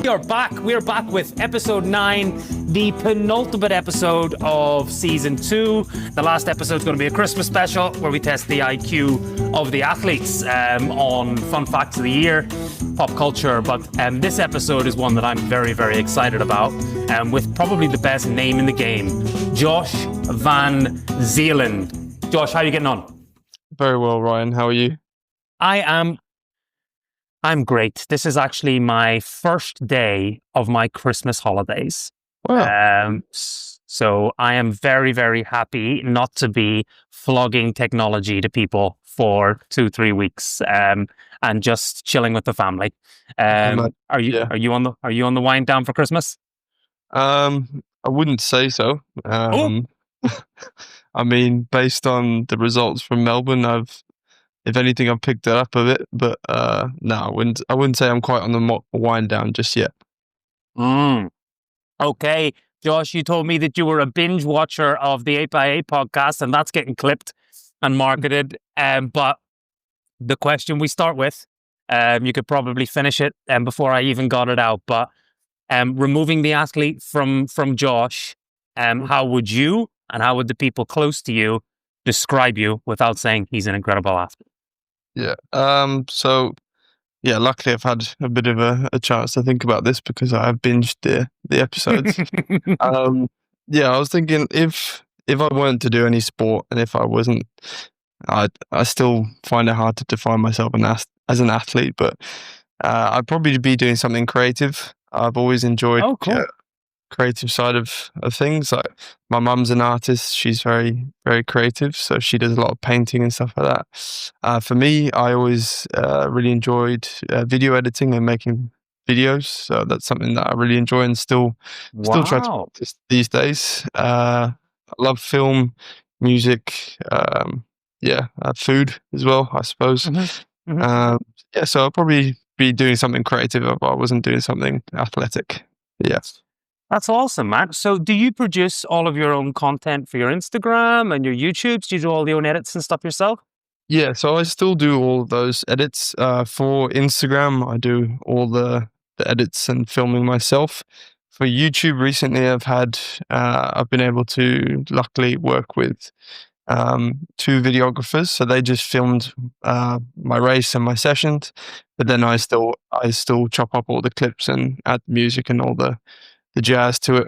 We are back. We're back with episode 9, the penultimate episode of season 2. The last episode is going to be a Christmas special where we test the IQ of the athletes on fun facts of the year, pop culture. But this episode is one that I'm very, very excited about, with probably the best name in the game, Josh Van Zeeland. Josh, how are you getting on? Very well, Ryan. How are you? I'm great. This is actually my first day of my Christmas holidays. Wow. So I am very, very happy not to be flogging technology to people for 2-3 weeks and just chilling with the family. Are you on the wind down for Christmas? I wouldn't say so. I mean, based on the results from Melbourne, if anything, I've picked it up a bit, but no, I wouldn't say I'm quite on the wind down just yet. Okay, Josh, you told me that you were a binge watcher of the 8x8 podcast, and that's getting clipped and marketed. But the question we start with, you could probably finish it before I even got it out. But removing the athlete from Josh, how would you and how would the people close to you describe you without saying he's an incredible athlete? Yeah. Luckily I've had a bit of a chance to think about this because I have binged the episodes. I was thinking if I weren't to do any sport and if I wasn't, I still find it hard to define myself as an athlete, but I'd probably be doing something creative. I've always enjoyed creative side of things. Like my mum's an artist, she's very, very creative, so she does a lot of painting and stuff like that. For me, I always really enjoyed video editing and making videos, so that's something that I really enjoy and still try to practice these days. I love film, music, food as well, I suppose. So I'll probably be doing something creative if I wasn't doing something athletic. Yes. That's awesome, man. So do you produce all of your own content for your Instagram and your YouTubes? Do you do all the own edits and stuff yourself? Yeah, so I still do all of those edits. For Instagram, I do all the edits and filming myself. For YouTube, recently I've been able to luckily work with 2 videographers, so they just filmed my race and my sessions, but then I still chop up all the clips and add music and all the jazz to it.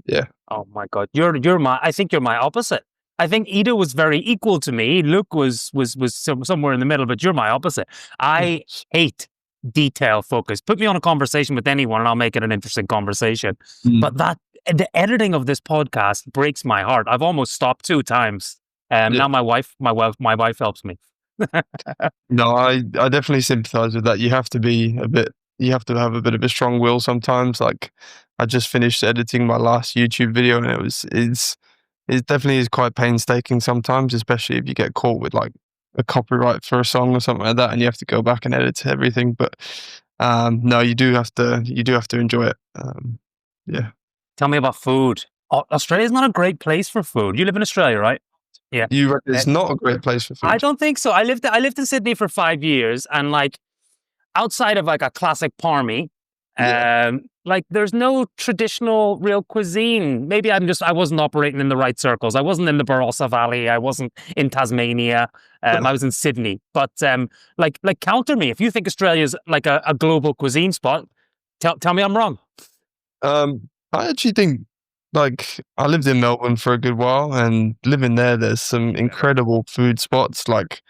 Yeah. Oh my God. I think you're my opposite. I think Ida was very equal to me. Luke was somewhere in the middle, but you're my opposite. I hate detail focus. Put me on a conversation with anyone and I'll make it an interesting conversation. But the editing of this podcast breaks my heart. I've almost stopped 2 times. Now my wife helps me. No, I definitely sympathize with that. You have to have a bit of a strong will sometimes. Like I just finished editing my last YouTube video and it definitely is quite painstaking sometimes, especially if you get caught with like a copyright for a song or something like that and you have to go back and edit everything. But no, you do have to enjoy it. Yeah. Tell me about food. Australia's not a great place for food. You live in Australia, right? Yeah. You reckon it's not a great place for food? I don't think so. I lived in Sydney for 5 years and like outside of like a classic parmy, like there's no traditional real cuisine. Maybe I wasn't operating in the right circles. I wasn't in the Barossa Valley. I wasn't in Tasmania. I was in Sydney. But like counter me. If you think Australia's like a global cuisine spot, tell me I'm wrong. I actually think like I lived in Melbourne for a good while and living there's some incredible food spots. Like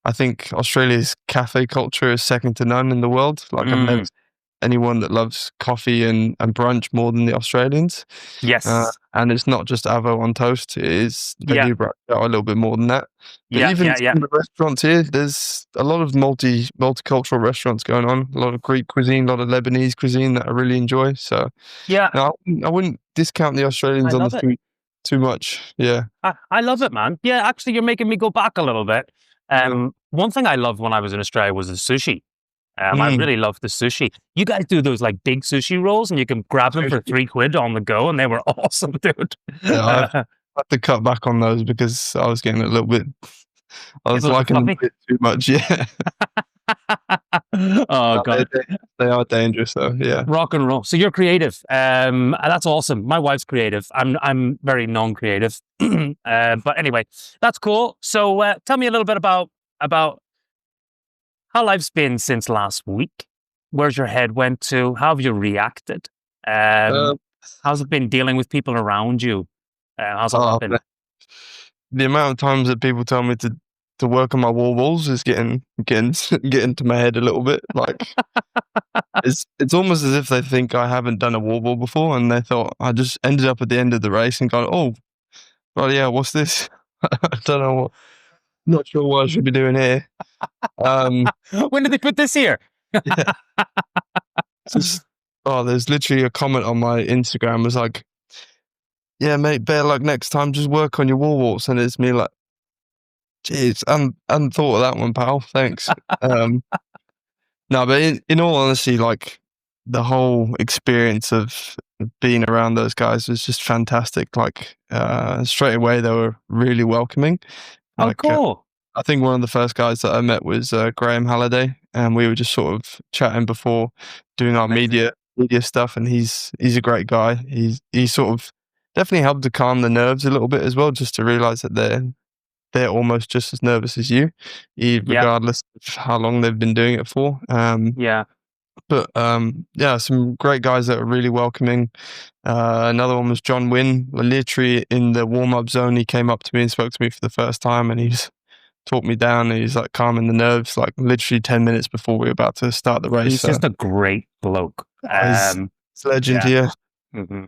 I think Australia's cafe culture is second to none in the world. Like I've never seen anyone that loves coffee and brunch more than the Australians. Yes. And it's not just avo on toast. It is they do branch out a little bit more than that. But even in the restaurants here, there's a lot of multicultural restaurants going on. A lot of Greek cuisine, a lot of Lebanese cuisine that I really enjoy. So no, I wouldn't discount the Australians on the food too much. Yeah. I love it, man. Yeah, actually, you're making me go back a little bit. One thing I loved when I was in Australia was the sushi. I really loved the sushi. You guys do those like big sushi rolls and you can grab them for £3 on the go and they were awesome, dude. Yeah, I had to cut back on those because I was getting a little bit, I was liking them a bit too much, yeah. Oh No, God. they are dangerous though. Yeah. Rock and roll. So you're creative. And that's awesome. My wife's creative. I'm very non-creative. But anyway, that's cool. So tell me a little bit about how life's been since last week. Where's your head went to? How have you reacted? Uh, How's it been dealing with people around you? How's all that oh, been? the amount of times that people tell me to work on my walls is getting getting to my head a little bit. Like it's almost as if they think I haven't done a wall before, and they thought I just ended up at the end of the race and gone, oh, well, yeah, what's this? I don't know. Not sure what I should be doing here. When did they put this here? Yeah, just there's literally a comment on my Instagram was like, yeah, mate, better luck next time. Just work on your walls, and it's me like, jeez, I hadn't thought of that one, pal. Thanks. No, but in all honesty, like the whole experience of being around those guys was just fantastic. Like straight away, they were really welcoming. Oh, Like cool. I think one of the first guys that I met was Graham Halliday, and we were just sort of chatting before doing our Amazing. media stuff. And he's a great guy. He sort of definitely helped to calm the nerves a little bit as well, just to realize that they're almost just as nervous as you, Yeah, regardless of how long they've been doing it for. yeah. But yeah, some great guys that are really welcoming. Another one was John Wynn. Literally in the warm-up zone, he came up to me and spoke to me for the first time, and he's talked me down, and he's like calming the nerves, like literally 10 minutes before we were about to start the race. He's So just a great bloke. he's a legend Yeah. here. Hmm.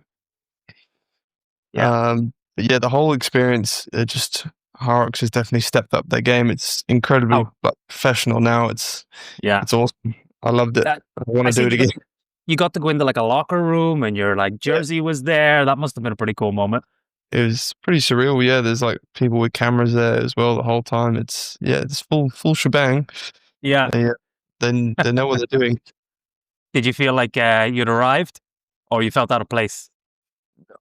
Yeah. But yeah, the whole experience, just HYROX has definitely stepped up their game. It's incredibly Oh, like, professional now. It's yeah. awesome. I loved it. That I want I to do see it again. you got to go into like a locker room and your like Yeah. jersey was there. That must have been a pretty cool moment. It was pretty surreal. Yeah, there's like people with cameras there as well the whole time. It's full shebang. Yeah. Yeah, then they know what they're doing. Did you feel like you'd arrived, or you felt out of place?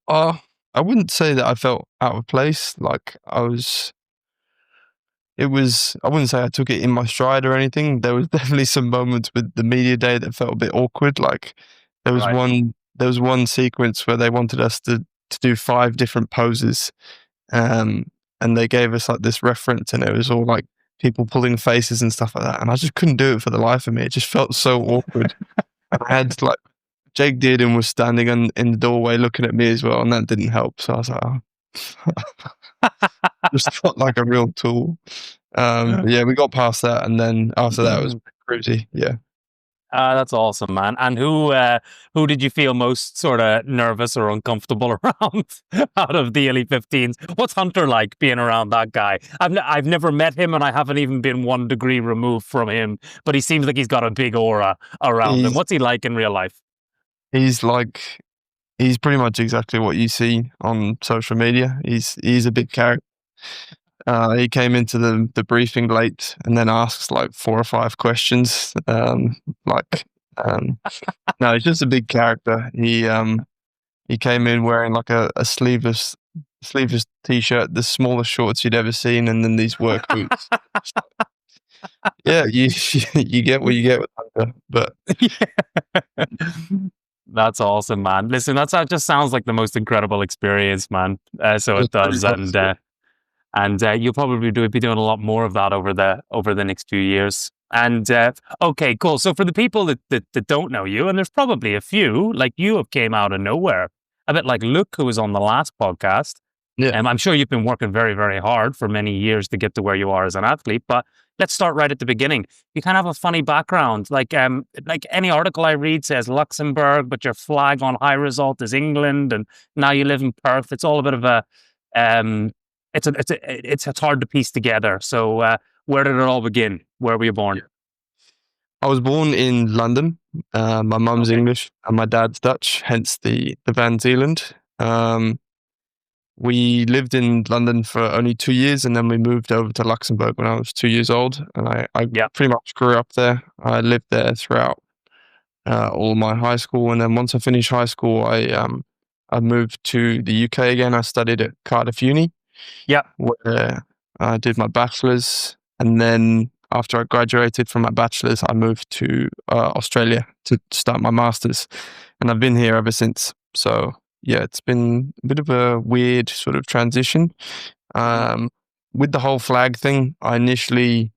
I wouldn't say that I felt out of place. Like I wouldn't say I took it in my stride or anything. There was definitely some moments with the media day that felt a bit awkward. Like Right. there was one sequence where they wanted us to do 5 different poses. And they gave us like this reference, and it was all like people pulling faces and stuff like that. And I just couldn't do it for the life of me. It just felt so awkward. And I had like Jake Dearden was standing in the doorway looking at me as well, and that didn't help. So I was like, oh. Just felt like a real tool. But yeah, we got past that, and then after that, it was crazy. Yeah. That's awesome, man. And who did you feel most sort of nervous or uncomfortable around out of the Elite 15s? What's Hunter like being around that guy? I've never met him, and I haven't even been 1 degree removed from him. But he seems like he's got a big aura around him. He's What's he like in real life? he's like he's pretty much exactly what you see on social media. He's a big character. He came into the briefing late and then asks like 4 or 5 questions. Like, um, no, he's just a big character. He came in wearing like a sleeveless t-shirt, the smallest shorts you'd ever seen, and then these work boots. Yeah, you get what you get with Hunter, but That's awesome, man. Listen, that just sounds like the most incredible experience, man. So it it's pretty does, awesome. and you'll probably be doing a lot more of that over the next few years. And okay, cool. So for the people that don't know you, and there's probably a few, like you have came out of nowhere, a bit like Luke, who was on the last podcast. Yeah. I'm sure you've been working very, very hard for many years to get to where you are as an athlete. But let's start right at the beginning. You kind of have a funny background. Like any article I read says Luxembourg, but your flag on high result is England, and now you live in Perth. It's all a bit of a um, it's hard to piece together. So where did it all begin? Where were you born? I was born in London. My mum's Okay. English and my dad's Dutch, hence the Van Zeeland. We lived in London for only 2 years, and then we moved over to Luxembourg when I was 2 years old, and I Yeah. pretty much grew up there. I lived there throughout all my high school, and then once I finished high school, I moved to the UK again. I studied at Cardiff Uni, Yeah. where I did my bachelor's, and then after I graduated from my bachelor's, I moved to Australia to start my master's, and I've been here ever since. So yeah, it's been a bit of a weird sort of transition. Um, with the whole flag thing, I initially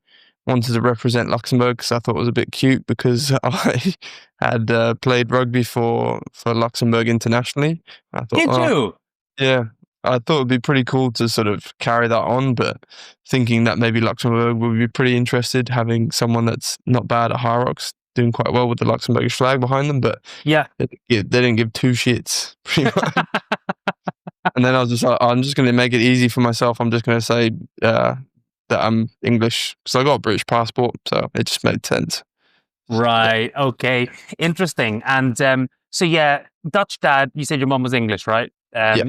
wanted to represent Luxembourg because I thought it was a bit cute because I had played rugby for Luxembourg internationally. I thought, Did you? yeah, I thought it'd be pretty cool to sort of carry that on, but thinking that maybe Luxembourg would be pretty interested having someone that's not bad at HYROX doing quite well with the Luxembourgish flag behind them, but Yeah. they didn't give two shits pretty much. And then I was just like, I'm just going to make it easy for myself. I'm just going to say that I'm English because I got a British passport, so it just made sense. Right. Okay. Interesting. And so yeah, Dutch dad. You said your mum was English, right? Yeah.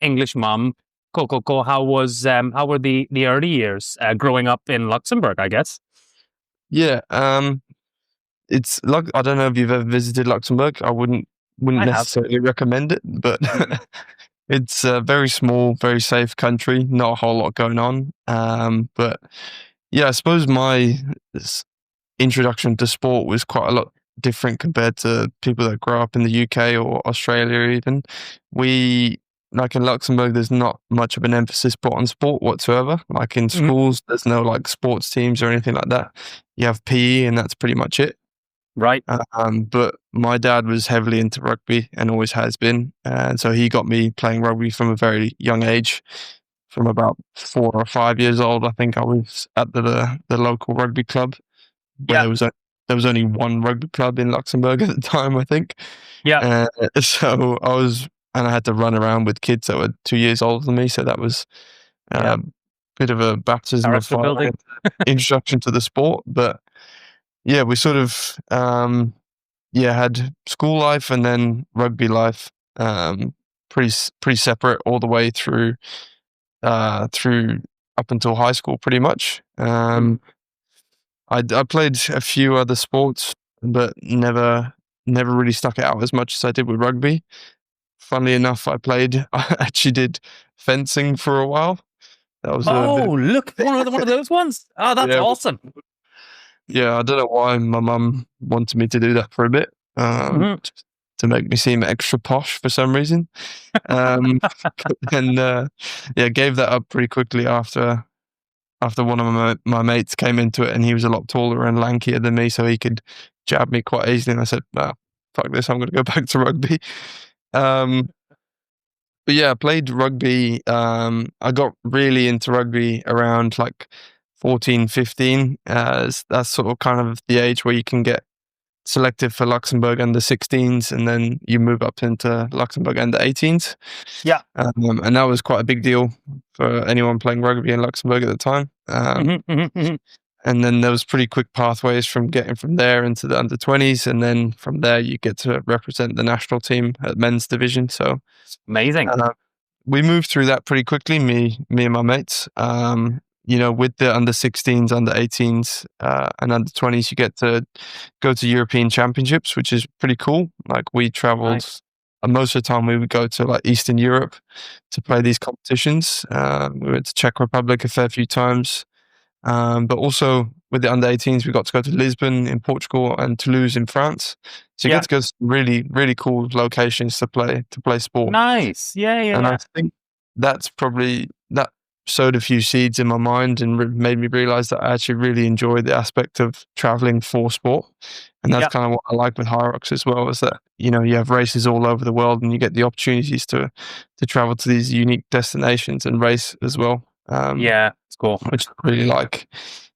English mum. Cool, cool, cool. How were the early years growing up in Luxembourg? I guess. Yeah. It's like, I don't know if you've ever visited Luxembourg. I wouldn't I have. necessarily recommend it, but it's a very small, very safe country. Not a whole lot going on. But yeah, I suppose my introduction to sport was quite a lot different compared to people that grow up in the UK or Australia even. We, like in Luxembourg, there's not much of an emphasis put on sport whatsoever. Like in schools, there's no like sports teams or anything like that. You have PE and that's pretty much it. Right. But my dad was heavily into rugby and always has been. And so he got me playing rugby from a very young age. From about 4 or 5 years old, I think I was at the local rugby club. Where Yeah. there was only one rugby club in Luxembourg at the time, I think. Yeah. So I had to run around with kids that were 2 years older than me. So that was Yeah. a bit of a baptism of Character fire, building. introduction to the sport. But yeah, we sort of had school life and then rugby life, pretty separate all the way through up until high school, pretty much. I played a few other sports, but never really stuck it out as much as I did with rugby. Funnily enough, I actually did fencing for a while. That was a bit Oh, look, one of those ones. Oh, that's yeah, awesome. yeah. I don't know why my mum wanted me to do that for a bit, just to make me seem extra posh for some reason. But then, gave that up pretty quickly after one of my mates came into it, and he was a lot taller and lankier than me, so he could jab me quite easily. And I said, "Nah, fuck this, I'm going to go back to rugby." But yeah, I played rugby. I got really into rugby around like 14, 15. That's sort of kind of the age where you can get selected for Luxembourg under 16s, and then you move up into Luxembourg under 18s. Yeah. And that was quite a big deal for anyone playing rugby in Luxembourg at the time. And then there was pretty quick pathways from getting from there into the under 20s, and then from there you get to represent the national team at men's division. So Amazing. we moved through that pretty quickly, me and my mates. With the under 16s, under 18s, and under 20s, you get to go to European championships, which is pretty cool. Like we traveled, Nice. and most of the time we would go to like Eastern Europe to play these competitions. We went to Czech Republic a fair few times. But also with the under 18s, we got to go to Lisbon in Portugal and Toulouse in France. So you Yeah. get to go to really, really cool locations to play sport. Nice. Yeah. And I think that sowed a few seeds in my mind and made me realize that I actually really enjoy the aspect of traveling for sport. And that's kind of what I like with HYROX as well, is that, you have races all over the world and you get the opportunities to travel to these unique destinations and race as well. Yeah, it's cool. Which I really like.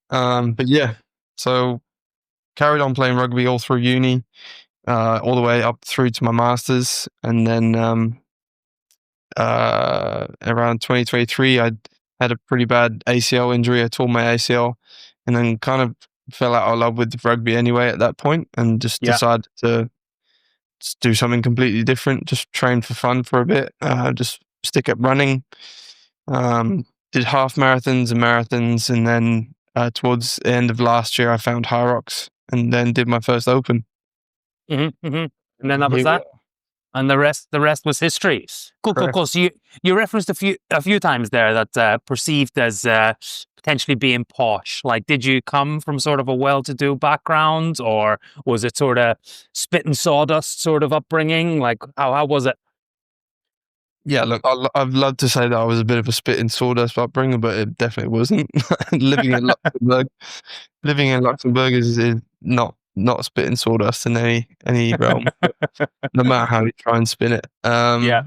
But yeah, so carried on playing rugby all through uni, all the way up through to my masters, and then around 2023, I had a pretty bad ACL injury. I tore my ACL, and then kind of fell out of love with rugby anyway at that point, and just decided to do something completely different. Just train for fun for a bit. Just stick at running. Did half marathons and marathons, and then towards the end of last year, I found HYROX, and then did my first open. And then that was that. And the rest was history. Cool, cool, Correct. cool. So you referenced a few times there that perceived as potentially being posh. Like, did you come from sort of a well-to-do background, or was it sort of spit and sawdust sort of upbringing? Like, how was it? Yeah, look, I'd love to say that I was a bit of a spit in sawdust upbringing, but it definitely wasn't. living in Luxembourg, living in Luxembourg is not spit in sawdust in any realm, no matter how you try and spin it. Yeah.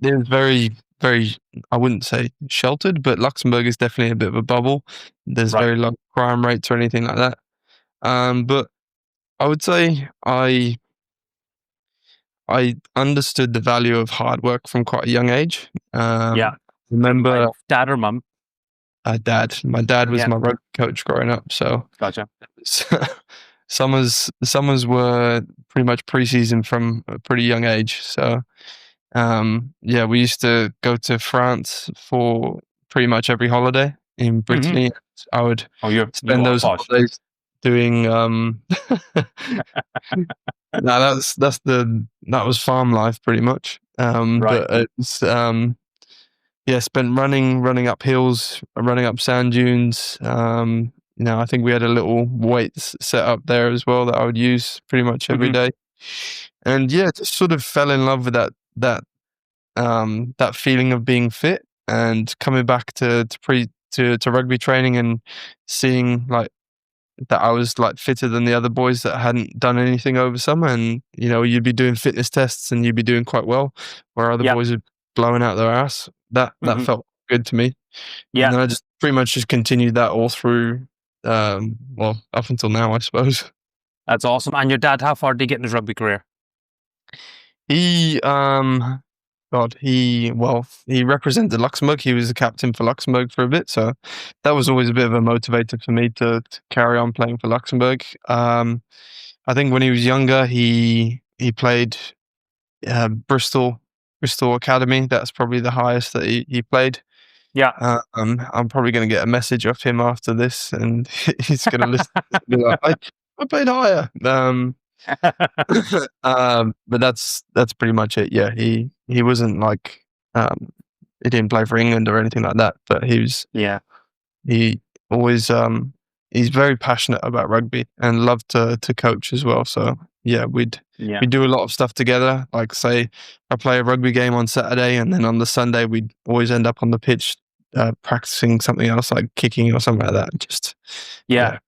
It's very, very, I wouldn't say sheltered, but Luxembourg is definitely a bit of a bubble. There's Right. very low crime rates or anything like that. But I would say I understood the value of hard work from quite a young age. Yeah. Remember, Like dad or mum? my dad was Yeah. my rugby coach growing up, so Gotcha. summers were pretty much pre-season from a pretty young age. So yeah, we used to go to France for pretty much every holiday in Hmm. Brittany. I would Oh, you spend are those posh. holidays doing no, that was farm life pretty much. Right. But it's yeah, spent running up hills, running up sand dunes. I think we had a little weights set up there as well that I would use pretty much every Hmm. day. And yeah, just sort of fell in love with that feeling of being fit and coming back to rugby training and seeing like that I was like fitter than the other boys that hadn't done anything over summer. And you'd be doing fitness tests and you'd be doing quite well, where other Yeah. boys are blowing out their ass. That Hmm. felt good to me. And Yeah. then I just pretty much just continued that all through, well, up until now, I suppose. That's awesome. And your dad, how far did he get in his rugby career? He, he represented Luxembourg. He was the captain for Luxembourg for a bit, so that was always a bit of a motivator for me to carry on playing for Luxembourg. I think when he was younger, he played Bristol Academy. That's probably the highest that he played. Yeah. I'm probably going to get a message off him after this, and he's going to listen. And be like, I played higher. But that's pretty much it. Yeah, he wasn't like he didn't play for England or anything like that, but Yeah. he always he's very passionate about rugby and loved to coach as well. So yeah, Yeah. we do a lot of stuff together. Like say I play a rugby game on Saturday, and then on the Sunday we'd always end up on the pitch practicing something else like kicking or something like that. Just Yeah.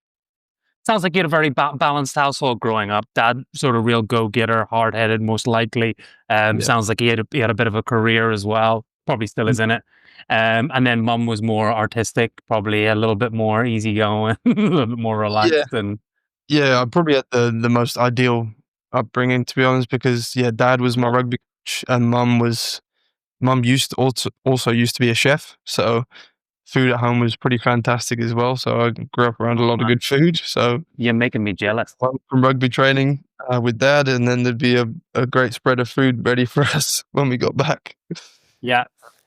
Sounds like you had a very balanced household growing up. Dad, sort of real go-getter, hard-headed, most likely. yeah. Sounds like he had a bit of a career as well. Probably still is in it. And then mum was more artistic, probably a little bit more easygoing, a little bit more Yeah, relaxed. And yeah, I probably had the most ideal upbringing, to be honest, because yeah, dad was my rugby coach and mum used to also used to be a chef, so food at home was pretty fantastic as well. So I grew up around a lot of man, good food. So you're making me jealous. from rugby training with dad, and then there'd be a great spread of food ready for us when we got back. Yeah.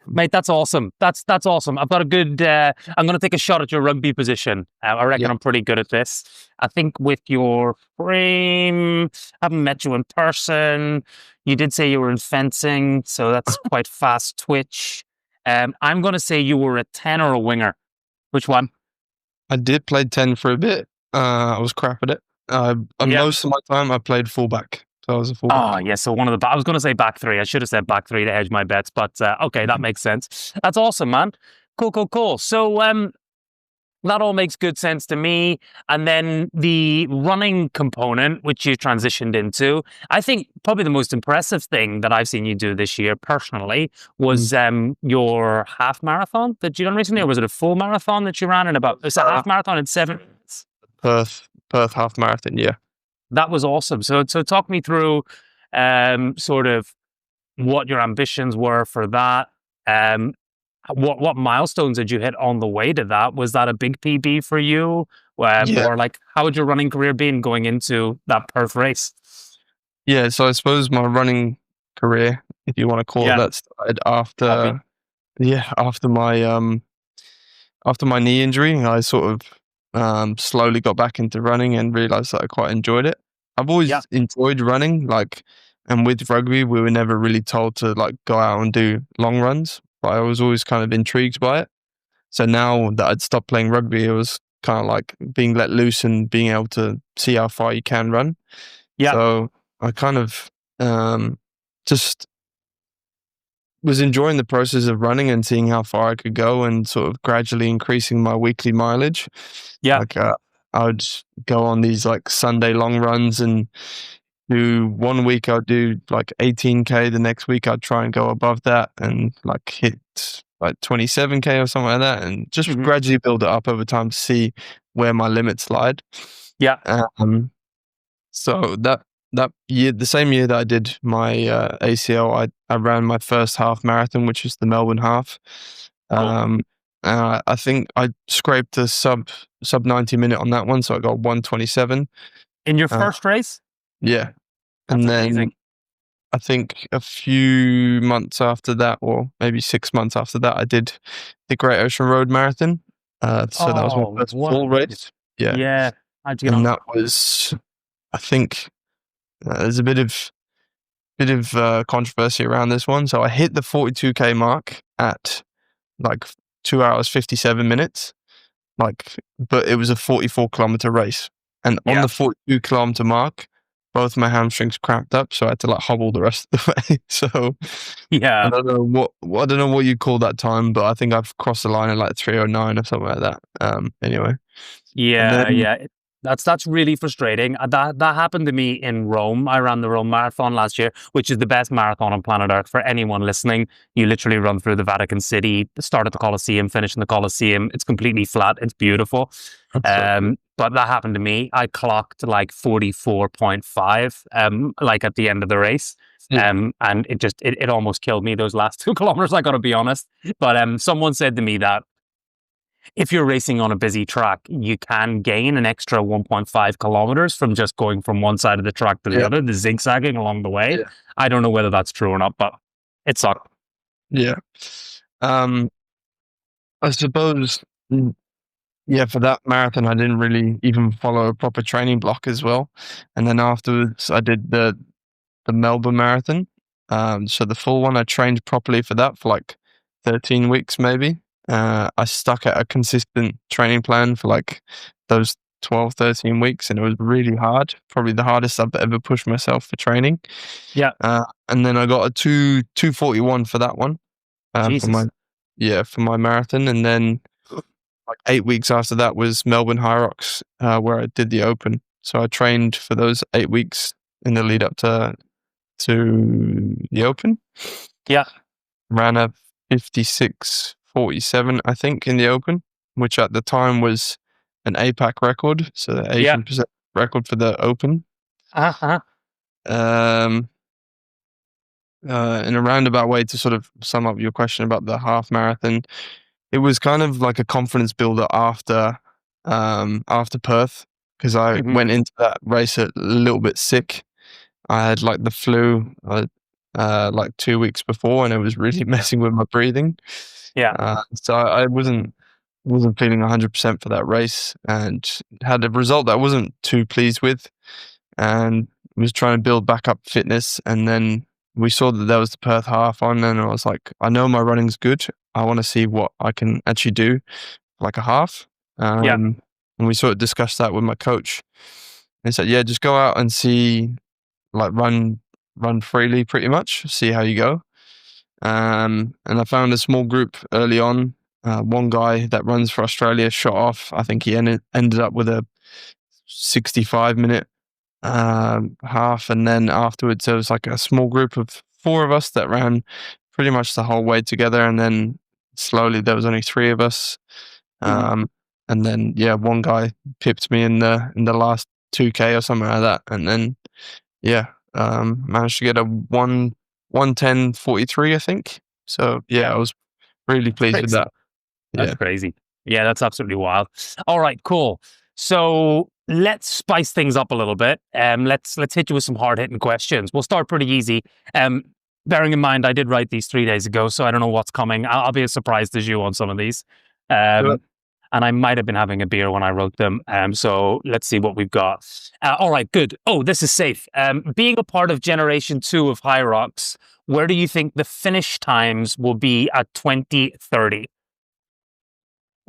Mate, that's awesome. That's awesome. I've got a good. I'm going to take a shot at your rugby position. I reckon Yeah. I'm pretty good at this. I think with your frame, I haven't met you in person. You did say you were in fencing, so that's quite fast twitch. I'm going to say you were a 10 or a winger. Which one? I did play 10 for a bit. I was crap at it. And Yeah. most of my time I played fullback. So I was a fullback. Oh, yeah. So one of the. I was going to say back three. I should have said back three to hedge my bets, but okay, that makes sense. That's awesome, man. Cool, cool, cool. So that all makes good sense to me. And then the running component, which you transitioned into, I think probably the most impressive thing that I've seen you do this year personally was your half marathon that you done recently, or was it a full marathon that you ran in about? It's a half marathon in 7 minutes. Perth half marathon, yeah. That was awesome. So talk me through sort of what your ambitions were for that. What milestones did you hit on the way to that? Was that a big PB for you? Yeah. Or like, how would your running career been going into that Perth race? Yeah, so I suppose my running career, if you want to call Yeah. it that, started after Copy. after my knee injury. I sort of slowly got back into running and realized that I quite enjoyed it. I've always Yeah. enjoyed running. Like And with rugby, we were never really told to like go out and do long runs, but I was always kind of intrigued by it. So now that I'd stopped playing rugby, it was kind of like being let loose and being able to see how far you can run. Yeah. So I kind of just was enjoying the process of running and seeing how far I could go and sort of gradually increasing my weekly mileage. Yeah. Like I would go on these like Sunday long runs and do 1 week I'd do like 18K, the next week I'd try and go above that and like hit like 27K or something like that, and just gradually build it up over time to see where my limits lied. Yeah. So that year, the same year that I did my ACL, I ran my first half marathon, which is the Melbourne half. Cool. I think I scraped a sub 90 minute on that one, so I got 1:27 in your first race. Yeah, That's and then amazing. I think a few months after that, or maybe 6 months after that, I did the Great Ocean Road Marathon. So that was my first full race. Yeah. Yeah. How'd you get And on? that was, I think, there's a bit of controversy around this one. So I hit the 42K mark at like 2 hours 57 minutes, but it was a 44-kilometer race, and on the 42-kilometer mark, both my hamstrings cramped up, so I had to like hobble the rest of the way. So Yeah. I don't know what you call that time, but I think I've crossed the line at like 3:09 or something like that. Anyway. Yeah, Then, yeah. That's really frustrating. That happened to me in Rome. I ran the Rome Marathon last year, which is the best marathon on planet Earth for anyone listening. You literally run through the Vatican City, start at the Colosseum, finish in the Colosseum. It's completely flat. It's beautiful. But that happened to me. I clocked like 44.5, like at the end of the race. And it almost killed me those last 2 kilometers, I gotta be honest. But someone said to me that if you're racing on a busy track, you can gain an extra 1.5 kilometers from just going from one side of the track to the other, the zigzagging along the way. Yeah. I don't know whether that's true or not, but it sucked. Yeah. I suppose, yeah, for that marathon, I didn't really even follow a proper training block as well. And then afterwards, I did the Melbourne Marathon. So the full one, I trained properly for that for like 13 weeks, maybe. I stuck at a consistent training plan for like those 12, 13 weeks, and it was really hard. Probably the hardest I've ever pushed myself for training. Yeah. And then I got a 2:41 for that one. Jesus. For my marathon. And then like 8 weeks after that was Melbourne HYROX, where I did the Open. So I trained for those 8 weeks in the lead up to the Open. Yeah. Ran a 56:47, I think, in the Open, which at the time was an APAC record, so the Asian Pacific record for the Open. In a roundabout way, to sort of sum up your question about the half marathon, it was kind of like a confidence builder after Perth, because I went into that race a little bit sick. I had like the flu like 2 weeks before, and it was really messing with my breathing. So I wasn't feeling 100% for that race, and had a result that I wasn't too pleased with, and was trying to build back up fitness. And then we saw that there was the Perth half on, and I was like, I know my running's good. I want to see what I can actually do, like a half. And we sort of discussed that with my coach. He said, yeah, just go out and see, like run freely pretty much, see how you go. And I found a small group early on. One guy that runs for Australia shot off. I think he ended up with a 65-minute half. And then afterwards, there was like a small group of 4 of us that ran pretty much the whole way together. And then slowly there was only 3 of us. And then, one guy pipped me in the last 2K or something like that. And then, managed to get a 1:10:43, I think. So I was really pleased with that. That's crazy. Yeah, that's absolutely wild. All right, cool. So let's spice things up a little bit. Let's hit you with some hard hitting questions. We'll start pretty easy. Bearing in mind, I did write these 3 days ago, so I don't know what's coming. I'll be as surprised as you on some of these. and I might have been having a beer when I wrote them. So let's see what we've got. All right, good. Oh, this is safe. Being a part of Generation 2 of HYROX, where do you think the finish times will be at 2030?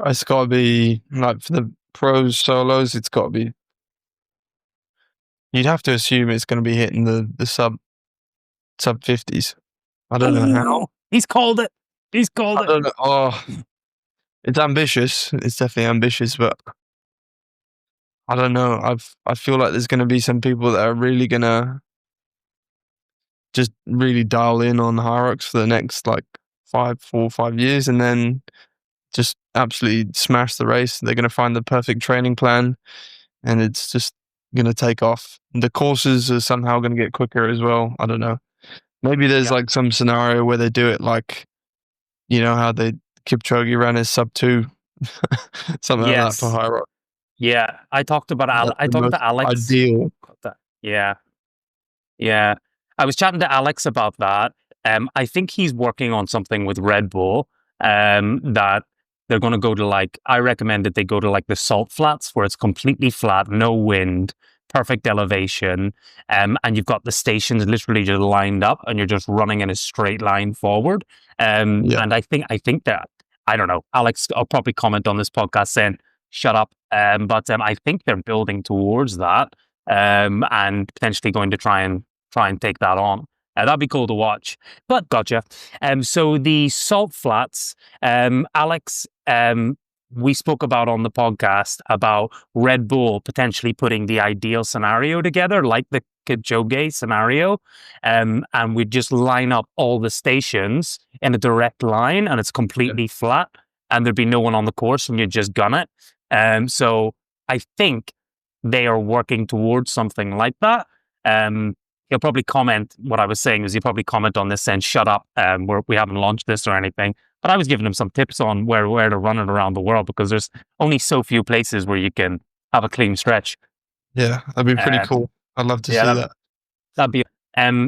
It's got to be like for the pros solos. It's got to be. You'd have to assume it's going to be hitting the sub 50s. I don't know how. He's called it. He's called I it. don't know. Oh, it's ambitious. It's definitely ambitious, but I don't know. I feel like there's going to be some people that are really going to just really dial in on HYROX for the next like 4 or 5 years, and then just absolutely smash the race. They're going to find the perfect training plan, and it's just going to take off. The courses are somehow going to get quicker as well. I don't know. Maybe there's like some scenario where they do it like, you know, how they Kipchoge ran his sub 2, something like that for HYROX. Yeah, I talked about I talked to Alex. Ideal. Yeah. Yeah. I was chatting to Alex about that. I think he's working on something with Red Bull that they're going to go to like, I recommend that they go to like the salt flats where it's completely flat, no wind, perfect elevation. And you've got the stations literally just lined up and you're just running in a straight line forward. And I think that, I don't know, Alex, I'll probably comment on this podcast saying, shut up. But I think they're building towards that. And potentially going to try and take that on. That'd be cool to watch. But gotcha. So the salt flats, Alex, we spoke about on the podcast about Red Bull potentially putting the ideal scenario together, like the Kipchoge scenario, and we just line up all the stations in a direct line, and it's completely flat, and there'd be no one on the course, and you just gun it. So I think they are working towards something like that. He'll probably comment, what I was saying is he'll probably comment on this saying, shut up, we haven't launched this or anything. But I was giving him some tips on where to run it around the world because there's only so few places where you can have a clean stretch. Yeah, that'd be pretty cool. I'd love to see that. That'd be.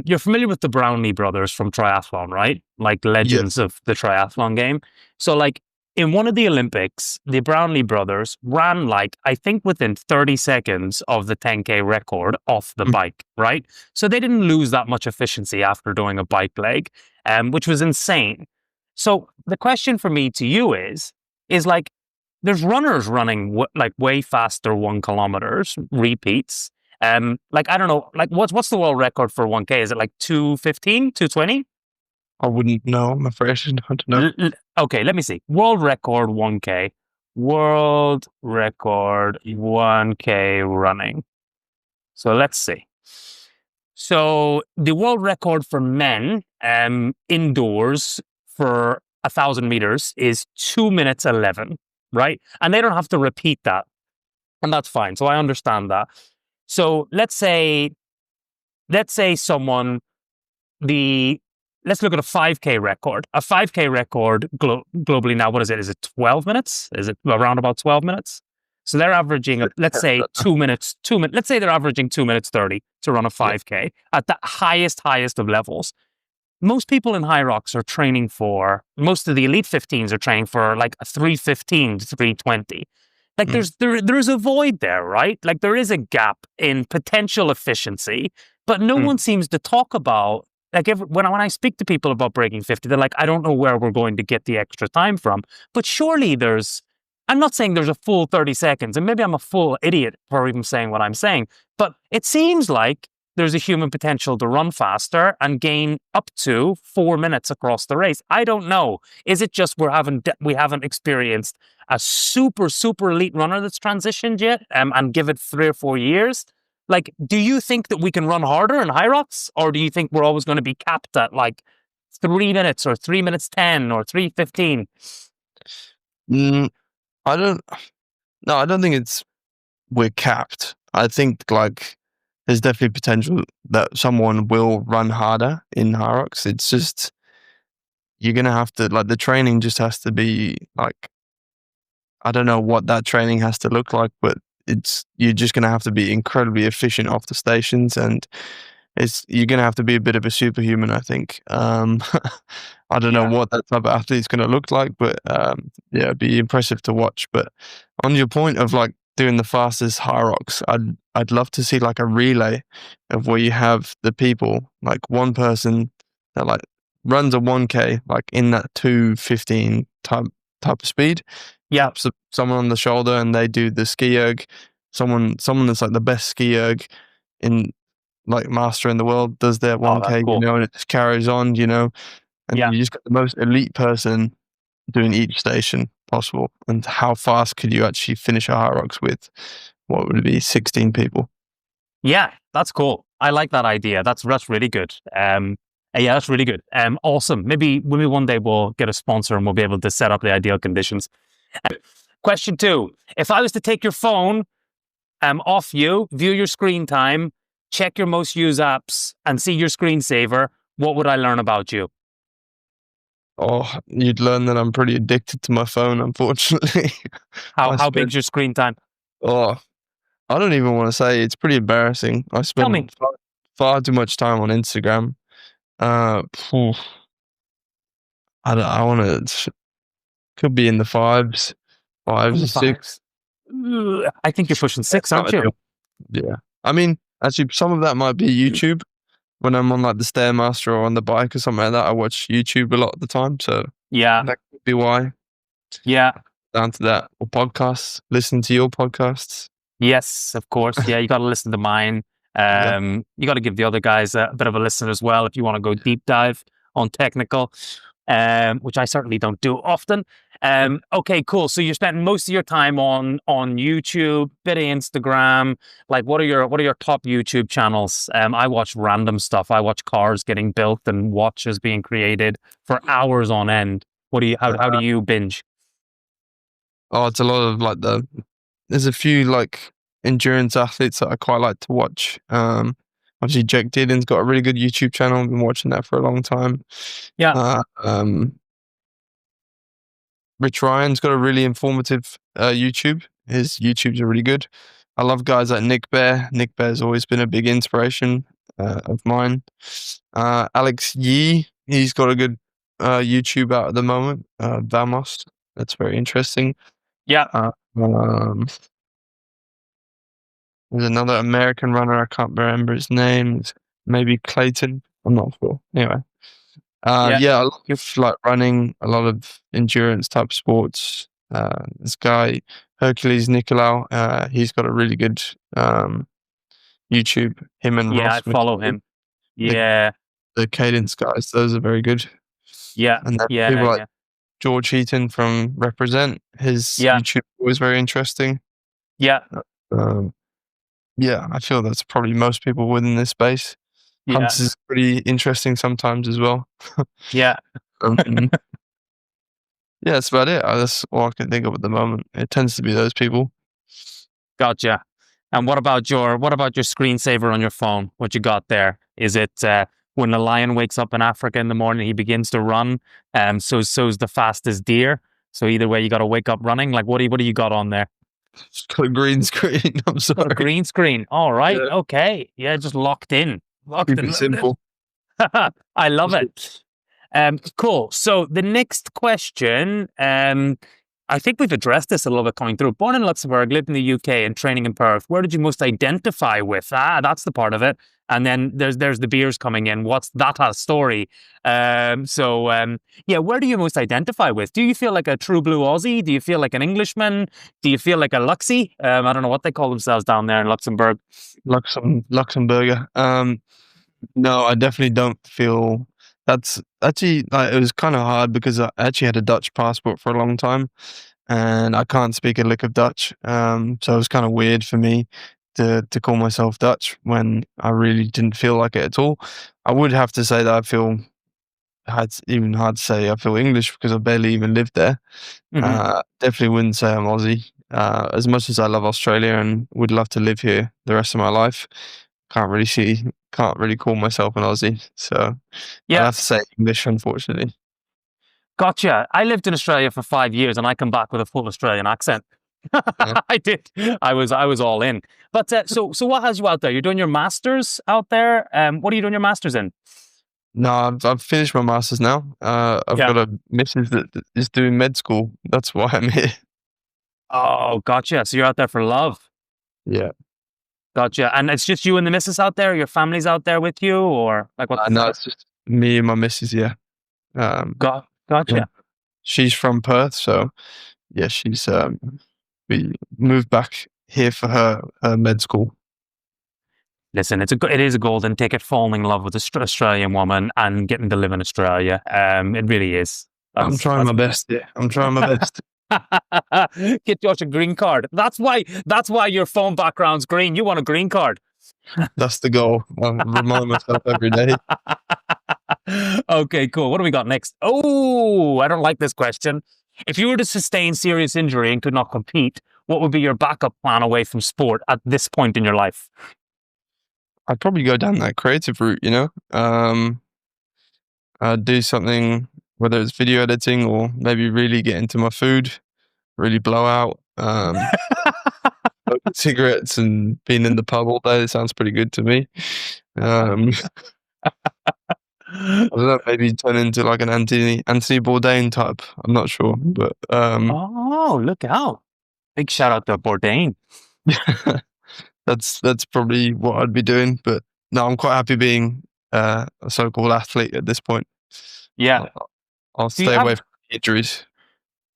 You're familiar with the Brownlee brothers from triathlon, right? Like legends of the triathlon game. So like in one of the Olympics, the Brownlee brothers ran like, I think within 30 seconds of the 10K record off the bike, right? So they didn't lose that much efficiency after doing a bike leg, which was insane. So the question for me to you is like, there's runners running like way faster 1 kilometers repeats. Like, I don't know, like what's the world record for 1K? Is it like 2:15, 2:20? I wouldn't know. I'm afraid I don't know. Okay, let me see. World record 1K. World record 1K running. So let's see. So the world record for men indoors for 1,000 meters is 2 minutes 11, right? And they don't have to repeat that. And that's fine. So I understand that. So let's say someone, let's look at a 5K record. A 5K record globally now, what is it? Is it 12 minutes? Is it around about 12 minutes? So they're averaging, let's say 2 minutes, let's say they're averaging 2 minutes 30 to run a 5K at the highest of levels. Most people in HYROX are training for, most of the elite 15s are training for like a 3:15 to 3:20. Like there's a void there, right? Like there is a gap in potential efficiency, but no one seems to talk about, like when I speak to people about breaking 50, they're like, I don't know where we're going to get the extra time from. But surely I'm not saying there's a full 30 seconds, and maybe I'm a full idiot for even saying what I'm saying, but it seems like there's a human potential to run faster and gain up to 4 minutes across the race. I don't know. Is it just we haven't experienced a super elite runner that's transitioned yet, and give it 3 or 4 years? Like, do you think that we can run harder in HYROX, or do you think we're always going to be capped at like 3 minutes or 3 minutes 10 or 3:15? I don't think we're capped. I think like there's definitely potential that someone will run harder in HYROX. It's just, you're going to have to, like, the training just has to be like, I don't know what that training has to look like, but you're just going to have to be incredibly efficient off the stations, and it's you're gonna have to be a bit of a superhuman, I think. I don't know Yeah. what that type of athlete's gonna look like, but yeah, it'd be impressive to watch. But on your point of like doing the fastest HYROX, I'd love to see like a relay of where you have the people, like one person that like runs a 1K like in that 2:15 type of speed, Yeah. taps someone on the shoulder and they do the ski erg. Someone that's like the best ski erg in like master in the world does their Oh, that's 1K, cool. and it just carries on, and Yeah. you just got the most elite person doing each station possible. And how fast could you actually finish a HYROX with what would it be, 16 people? Yeah, that's cool. I like that idea. That's really good. Yeah, that's really good. Awesome. Maybe one day we'll get a sponsor and we'll be able to set up the ideal conditions. Question 2: if I was to take your phone off you, view your screen time, check your most used apps, and see your screensaver, what would I learn about you? Oh, you'd learn that I'm pretty addicted to my phone, unfortunately. I How spend big's your screen time? oh, I don't even want to say, it's pretty embarrassing. I Tell me. spend far too much time on Instagram. Phew, I want to, could be in the In fives the or six. fives. Ugh, I think you're pushing 6, Not aren't you? ideal. Yeah. I mean, actually, some of that might be YouTube. When I'm on like the Stairmaster or on the bike or something like that, I watch YouTube a lot of the time. So Yeah. that could be why. Yeah. Down to that. Or podcasts. Listen to your podcasts. Yes, of course. Yeah, you got to listen to mine. Yeah. You got to give the other guys a bit of a listen as well if you want to go deep dive on technical, which I certainly don't do often. Okay, cool. So you're spending most of your time on YouTube, bit of Instagram. Like, what are your top YouTube channels? I watch random stuff. I watch cars getting built and watches being created for hours on end. How do you binge? Oh, it's a lot of like there's a few like endurance athletes that I quite like to watch. Obviously Jake Dillon's got a really good YouTube channel. I've been watching that for a long time. Yeah, Uh, um, Rich Ryan's got a really informative YouTube. His YouTubes are really good. I love guys like Nick Bear. Nick Bear's always been a big inspiration of mine. Alex Yee, he's got a good YouTube out at the moment. Vamos, that's very interesting. yeah, Um, there's another American runner. I can't remember his name. It's maybe Clayton. I'm not sure. Anyway, yeah, yeah, a lot of like running, a lot of endurance type sports. This guy Hercules Nicolau, he's got a really good YouTube. Him and yeah. I Ross follow McKee, him. the Yeah, the cadence guys, those are very good. yeah, And then people yeah, like yeah, George Heaton from Represent, his yeah, YouTube was very interesting. yeah, Um, yeah, I feel that's probably most people within this space. yeah, Hunters is pretty interesting sometimes as well. yeah. Um, yeah, that's about it. That's all I can think of at the moment. It tends to be those people. Gotcha. And what about your screensaver on your phone? What you got there? Is it when the lion wakes up in Africa in the morning, he begins to run? So's the fastest deer. So either way, you got to wake up running. Like, what do you got on there? Just got a green screen. I'm Got a sorry. green screen. All right. Yeah, Okay. Yeah, just locked in. Locked keep in. it simple. I love it. Cool. So the next question, I think we've addressed this a little bit coming through. Born in Luxembourg, lived in the UK, and training in Perth. Where did you most identify with? That's the part of it. And then there's the beers coming in. What's that a story? Yeah, where do you most identify with? Do you feel like a true blue Aussie? Do you feel like an Englishman? Do you feel like a Luxie? I don't know what they call themselves down there in Luxembourg. Luxemburger. No, I definitely don't feel that's actually like it was kind of hard because I actually had a Dutch passport for a long time and I can't speak a lick of Dutch. So it was kind of weird for me to call myself Dutch when I really didn't feel like it at all. I would have to say that I feel it's even hard to say I feel English because I barely even lived there. Hmm. Definitely wouldn't say I'm Aussie. As much as I love Australia and would love to live here the rest of my life, can't really call myself an Aussie. So I'd Yeah. have to say English, unfortunately. Gotcha. I lived in Australia for 5 years and I come back with a full Australian accent. Yeah. I did. I was all in. But so what has you out there? You're doing your masters out there. What are you doing your masters in? No, I've finished my masters now. I've Yeah. got a missus that is doing med school. That's why I'm here. Oh, gotcha. So you're out there for love. Yeah. Gotcha. And it's just you and the missus out there? Your family's out there with you, or like what's the No, setup? it's just me and my missus. Yeah. Yeah. Gotcha. She's from Perth, so yeah, we moved back here for her med school. Listen, it is a golden ticket falling in love with an Australian woman and getting to live in Australia. It really is. I'm trying my best. Yeah, I'm trying my best. Get Josh a green card. That's why your phone background's green. You want a green card. That's the goal. I remind myself every day. Okay, cool. What do we got next? Oh, I don't like this question. If you were to sustain serious injury and could not compete, what would be your backup plan away from sport at this point in your life? I'd probably go down that creative route, you know. I'd do something, whether it's video editing or maybe really get into my food, really blow out. Smoking cigarettes and being in the pub all day. It sounds pretty good to me. I don't know, maybe turn into like an Anthony Bourdain type. I'm not sure, but Oh, look out. Big shout out to Bourdain. that's probably what I'd be doing. But no, I'm quite happy being a so-called athlete at this point. Yeah. I'll Do you stay away have from injuries.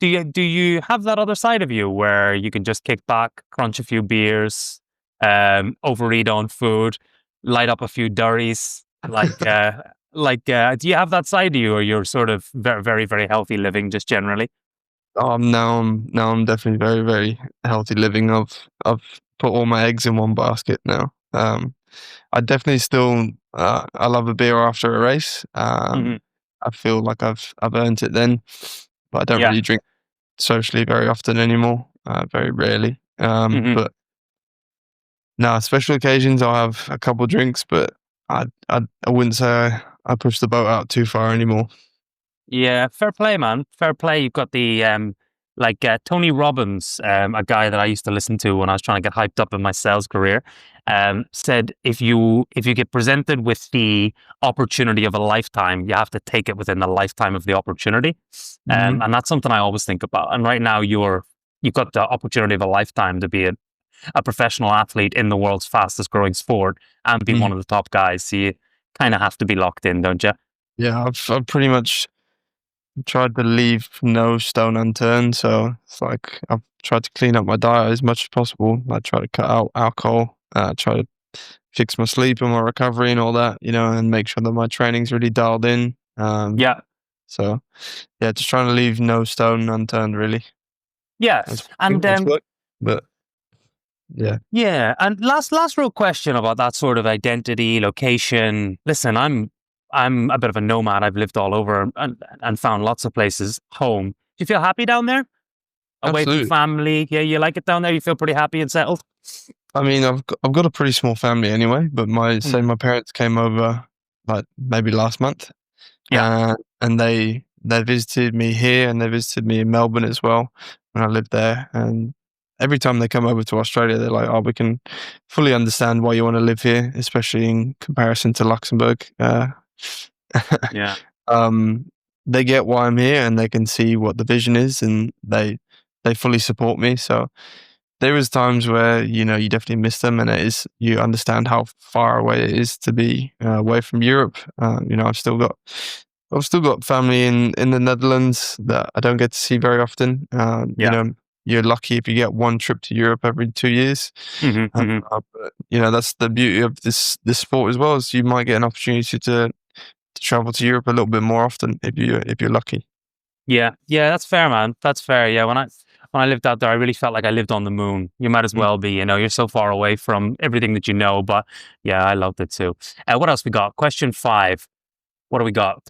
do you have that other side of you where you can just kick back, crunch a few beers, overeat on food, light up a few durries, do you have that side of you, or you're sort of very, very, very healthy living just generally? Now I'm definitely very, very healthy living. I've put all my eggs in one basket now. I definitely still I love a beer after a race. Hmm. I feel like I've earned it then, but I don't Yeah. really drink socially very often anymore. Very rarely. Hmm. But no, special occasions I'll have a couple drinks, but I wouldn't say I push the boat out too far anymore. Yeah, fair play, man. Fair play. You've got the Tony Robbins, a guy that I used to listen to when I was trying to get hyped up in my sales career, said if you get presented with the opportunity of a lifetime, you have to take it within the lifetime of the opportunity. Mhm. And that's something I always think about. And right now you've got the opportunity of a lifetime to be a professional athlete in the world's fastest growing sport and be one Mhm. of the top guys. So you kind of have to be locked in, don't you? Yeah, I've pretty much tried to leave no stone unturned. So it's like I've tried to clean up my diet as much as possible. I try to cut out alcohol, try to fix my sleep and my recovery and all that, you know, and make sure that my training's really dialed in. Yeah. So yeah, just trying to leave no stone unturned really. Yeah. That's And that's work. But yeah. yeah, and last real question about that sort of identity, location. Listen, I'm a bit of a nomad. I've lived all over and found lots of places home. Do you feel happy down there? Away from Absolutely. family? Yeah, you like it down there? You feel pretty happy and settled? I mean, I've got a pretty small family anyway, but Hmm. my parents came over like maybe last month. Yeah, And they visited me here and they visited me in Melbourne as well when I lived there. And every time they come over to Australia, they're like, "Oh, we can fully understand why you want to live here, especially in comparison to Luxembourg." yeah, um, they get why I'm here and they can see what the vision is, and they fully support me. So there is times where you know you definitely miss them, and it is you understand how far away it is to be away from Europe. You know, I've still got family in the Netherlands that I don't get to see very often. You yeah. know, you're lucky if you get one trip to Europe every 2 years. Hmm. Hmm. But you know, that's the beauty of this sport as well. Is you might get an opportunity to travel to Europe a little bit more often if you're lucky. Yeah, yeah. That's fair, man. That's fair. Yeah, when I lived out there, I really felt like I lived on the moon. You might as Mm. well be. You know, you're so far away from everything that you know. But yeah, I loved it too. What else we got? Question 5. What do we got?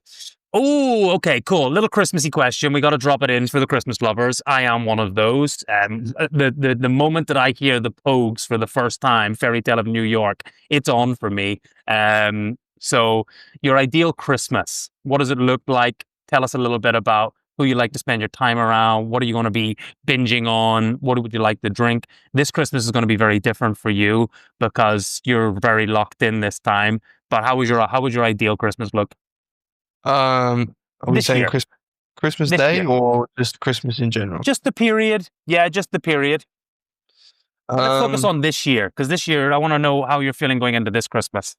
Oh, okay, cool. Little Christmassy question. We got to drop it in for the Christmas lovers. I am one of those. The moment that I hear the Pogues for the first time, Fairy Tale of New York, it's on for me. So your ideal Christmas, what does it look like? Tell us a little bit about who you like to spend your time around, what are you going to be binging on, what would you like to drink. This Christmas is going to be very different for you because you're very locked in this time. But how would your ideal Christmas look Are we this saying year? Christmas This Day year, or just Christmas in general? just the period. Yeah, just the period. But let's focus Um, on this year because this year I want to know how you're feeling going into this Christmas.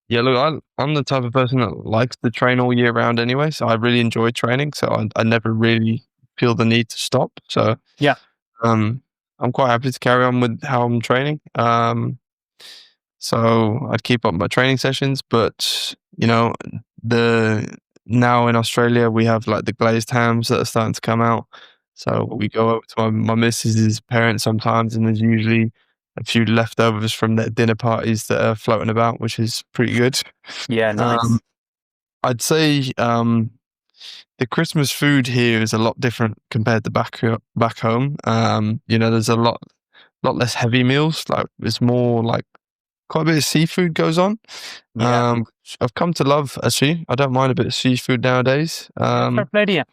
yeah, look, I'm the type of person that likes to train all year round anyway, so I really enjoy training. So I never really feel the need to stop. So Yeah, um, I'm quite happy to carry on with how I'm training. So I'd keep up my training sessions, but the now in Australia we have like the glazed hams that are starting to come out. So we go over to my missus's parents sometimes, and there's usually a few leftovers from their dinner parties that are floating about, which is pretty good. yeah, Um, nice. I'd say the Christmas food here is a lot different compared to back home. There's a lot less heavy meals. Like it's more like quite a bit of seafood goes on. Yeah, I've come to love actually. I don't mind a bit of seafood nowadays. yeah, fair play to you.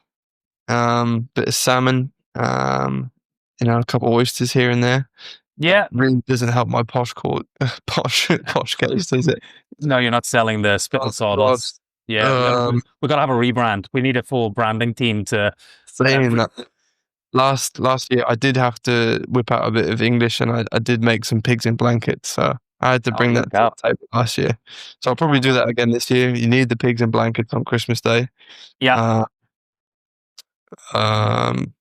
Bit of salmon. A couple of oysters here and there. Yeah, Really doesn't help my posh case, does it? no, you're not selling the spittle Oh God. sawdust. Yeah, we gotta have a rebrand. We need a full branding team to. Saying that last year I did have to whip out a bit of English, and I did make some pigs in blankets. So I had to Oh, bring that look to out! the table last year. So I'll probably do that again this year. You need the pigs in blankets on Christmas Day. Yeah, Uh, um,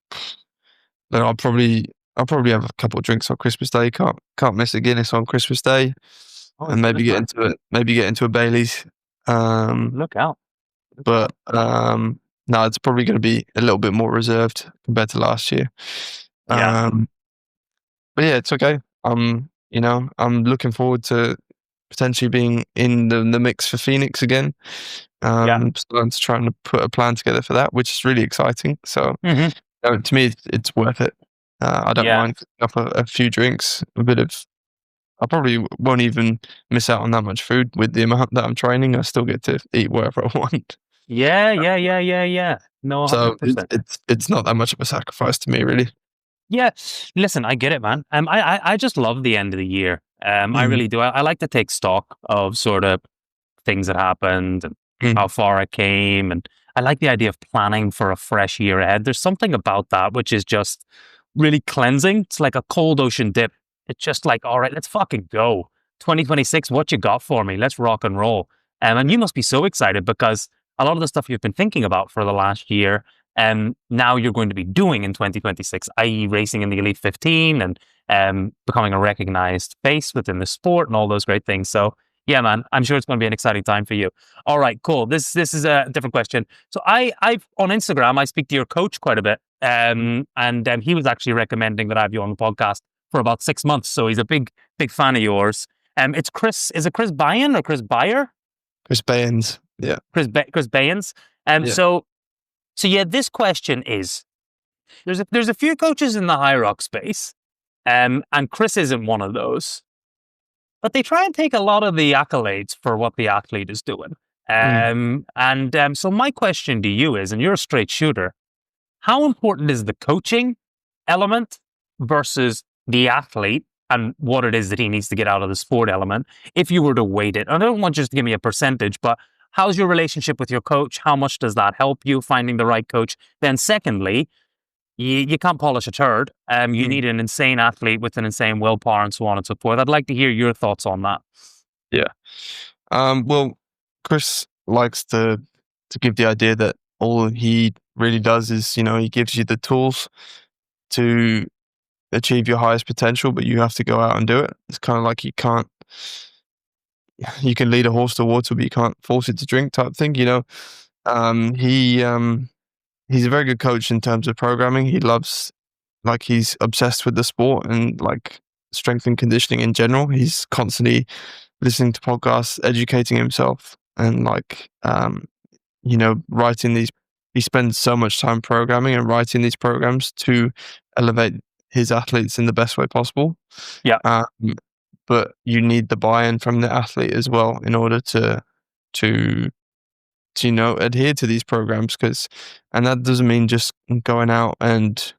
then I'll probably have a couple of drinks on Christmas Day. Can't miss a Guinness on Christmas Day, oh, and it's maybe good, get man. into it. Maybe get into a Bailey's. Um, Look out! but no, it's probably going to be a little bit more reserved compared to last year. Yeah, Um, but yeah, it's okay. I'm looking forward to potentially being in the mix for Phoenix again. yeah, So I'm just trying to put a plan together for that, which is really exciting. So hmm to me, it's worth it. I don't yeah, mind picking up a few drinks, a bit of. I probably won't even miss out on that much food with the amount that I'm training. I still get to eat wherever I want. yeah. No, So hundred percent. it's not that much of a sacrifice to me, really. Yeah, listen, I get it, man. I just love the end of the year. I Mm, really do. I like to take stock of sort of things that happened and how mm, far I came. And I like the idea of planning for a fresh year ahead. There's something about that which is just really cleansing. It's like a cold ocean dip. It's just like, all right, let's fucking go. 2026, what you got for me? Let's rock and roll. And you must be so excited because a lot of the stuff you've been thinking about for the last year, now you're going to be doing in 2026, i.e., racing in the Elite 15 and becoming a recognized face within the sport and all those great things. So, yeah, man, I'm sure it's going to be an exciting time for you. All right, cool. This is a different question. So I've on Instagram, I speak to your coach quite a bit, and he was actually recommending that I have you on the podcast for about 6 months. So he's a big fan of yours. It's Chris. Is it Chris Byan or Chris Byer? Chris Baines. Yeah. Chris Bayans. Yeah. So yeah, this question is there's a few coaches in the HYROX space, and Chris isn't one of those. But they try and take a lot of the accolades for what the athlete is doing. Mm. So my question to you is, and you're a straight shooter, how important is the coaching element versus the athlete and what it is that he needs to get out of the sport element if you were to weight it? I don't want you just to give me a percentage, but how's your relationship with your coach? How much does that help you finding the right coach? Then secondly, you can't polish a turd. You Mm. need an insane athlete with an insane willpower and so on and so forth. I'd like to hear your thoughts on that. Yeah. Well, Chris likes to give the idea that all he really does is, he gives you the tools to achieve your highest potential, but you have to go out and do it. It's kind of like you can lead a horse to water, but you can't force it to drink type thing, Um, he, he's a very good coach in terms of programming. He's obsessed with the sport and like strength and conditioning in general. He's constantly listening to podcasts, educating himself, and writing these. He spends so much time programming and writing these programs to elevate his athletes in the best way possible. Yeah. Um, but you need the buy-in from the athlete as well in order to to, adhere to these programs, and that doesn't mean just going out and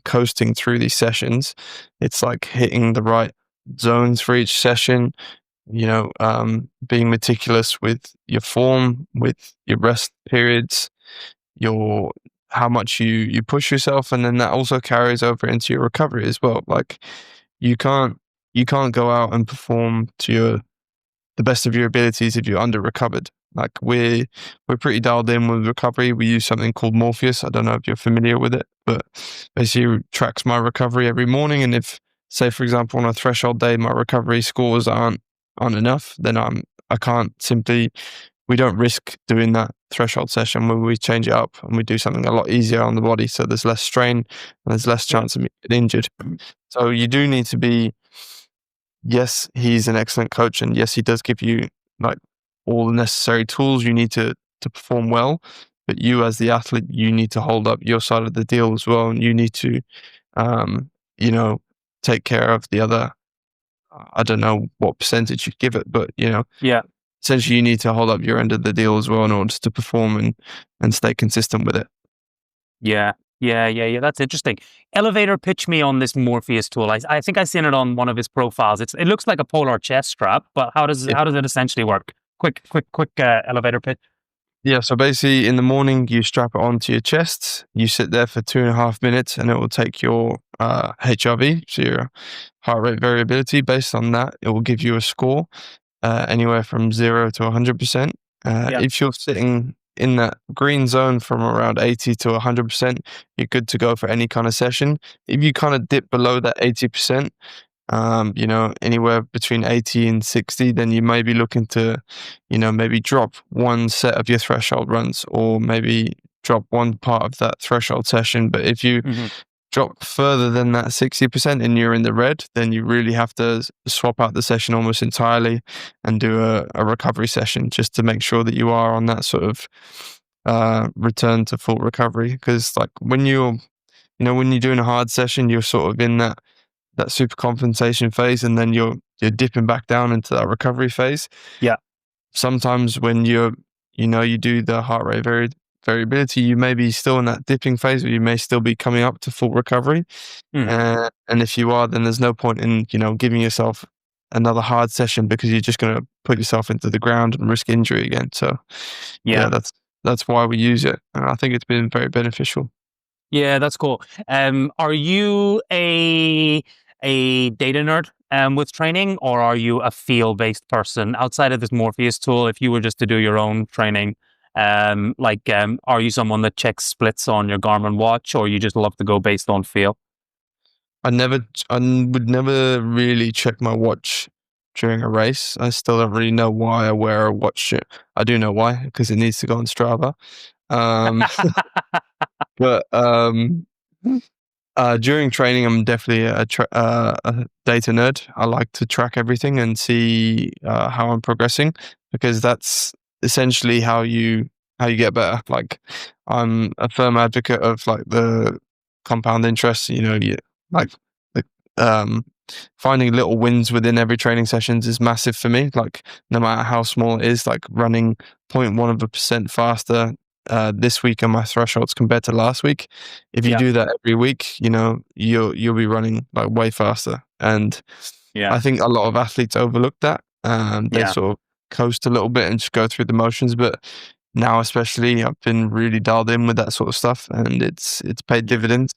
coasting through these sessions. It's like hitting the right zones for each session, being meticulous with your form, with your rest periods, your how much you push yourself, and then that also carries over into your recovery as well. Like you can't go out and perform to the best of your abilities if you're under recovered. Like we're pretty dialed in with recovery. We use something called Morpheus. I don't know if you're familiar with it, but basically it tracks my recovery every morning. And if, say for example, on a threshold day, my recovery scores aren't enough, then I can't simply. We don't risk doing that threshold session where we change it up and we do something a lot easier on the body, so there's less strain and there's less chance of me getting injured. So you do need to be. Yes, he's an excellent coach, and yes, he does give you like all the necessary tools you need to perform well. But you, as the athlete, you need to hold up your side of the deal as well, and you need to, you know, take care of the other. I don't know what percentage you give it, but Yeah. essentially you need to hold up your end of the deal as well in order to perform and stay consistent with it. Yeah. That's interesting. Elevator pitched me on this Morpheus tool. I think I seen it on one of his profiles. It looks like a polar chest strap, but how does it essentially work? Quick elevator pitch. Yeah, so basically in the morning you strap it onto your chest, you sit there for 2.5 minutes, and it will take your HRV, so your heart rate variability. Based on that, it will give you a score anywhere from 0 to 100%. If you're sitting in that green zone from around 80 to 100%, you're good to go for any kind of session. If you kind of dip below that 80%, anywhere between 80 and 60, then you may be looking to, maybe drop one set of your threshold runs, or maybe drop one part of that threshold session. But if you drop further than that 60% and you're in the red, then you really have to swap out the session almost entirely and do a recovery session, just to make sure that you are on that sort of return to full recovery. Because like when you're doing a hard session, you're sort of in that super compensation phase, and then you're dipping back down into that recovery phase. Yeah. Sometimes when you do the heart rate variability, you may be still in that dipping phase, or you may still be coming up to full recovery. And if you are, then there's no point in giving yourself another hard session, because you're just going to put yourself into the ground and risk injury again. So yeah, that's why we use it, and I think it's been very beneficial. Yeah, that's cool. Are you a data nerd with training, or are you a feel-based person outside of this Morpheus tool? If you were just to do your own training, are you someone that checks splits on your Garmin watch, or you just love to go based on feel? I would never really check my watch during a race. I still don't really know why I wear a watch. I do know why, because it needs to go on Strava. But during training, I'm definitely a data nerd. I like to track everything and see how I'm progressing, because that's essentially how you get better. Like, I'm a firm advocate of like the compound interest. Finding little wins within every training sessions is massive for me. Like, no matter how small it is, like running 0.1% faster this week on my thresholds compared to last week. If you do that every week, you'll be running like way faster. And I think a lot of athletes overlook that. They sort of coast a little bit and just go through the motions. But now, especially, I've been really dialed in with that sort of stuff, and it's paid dividends.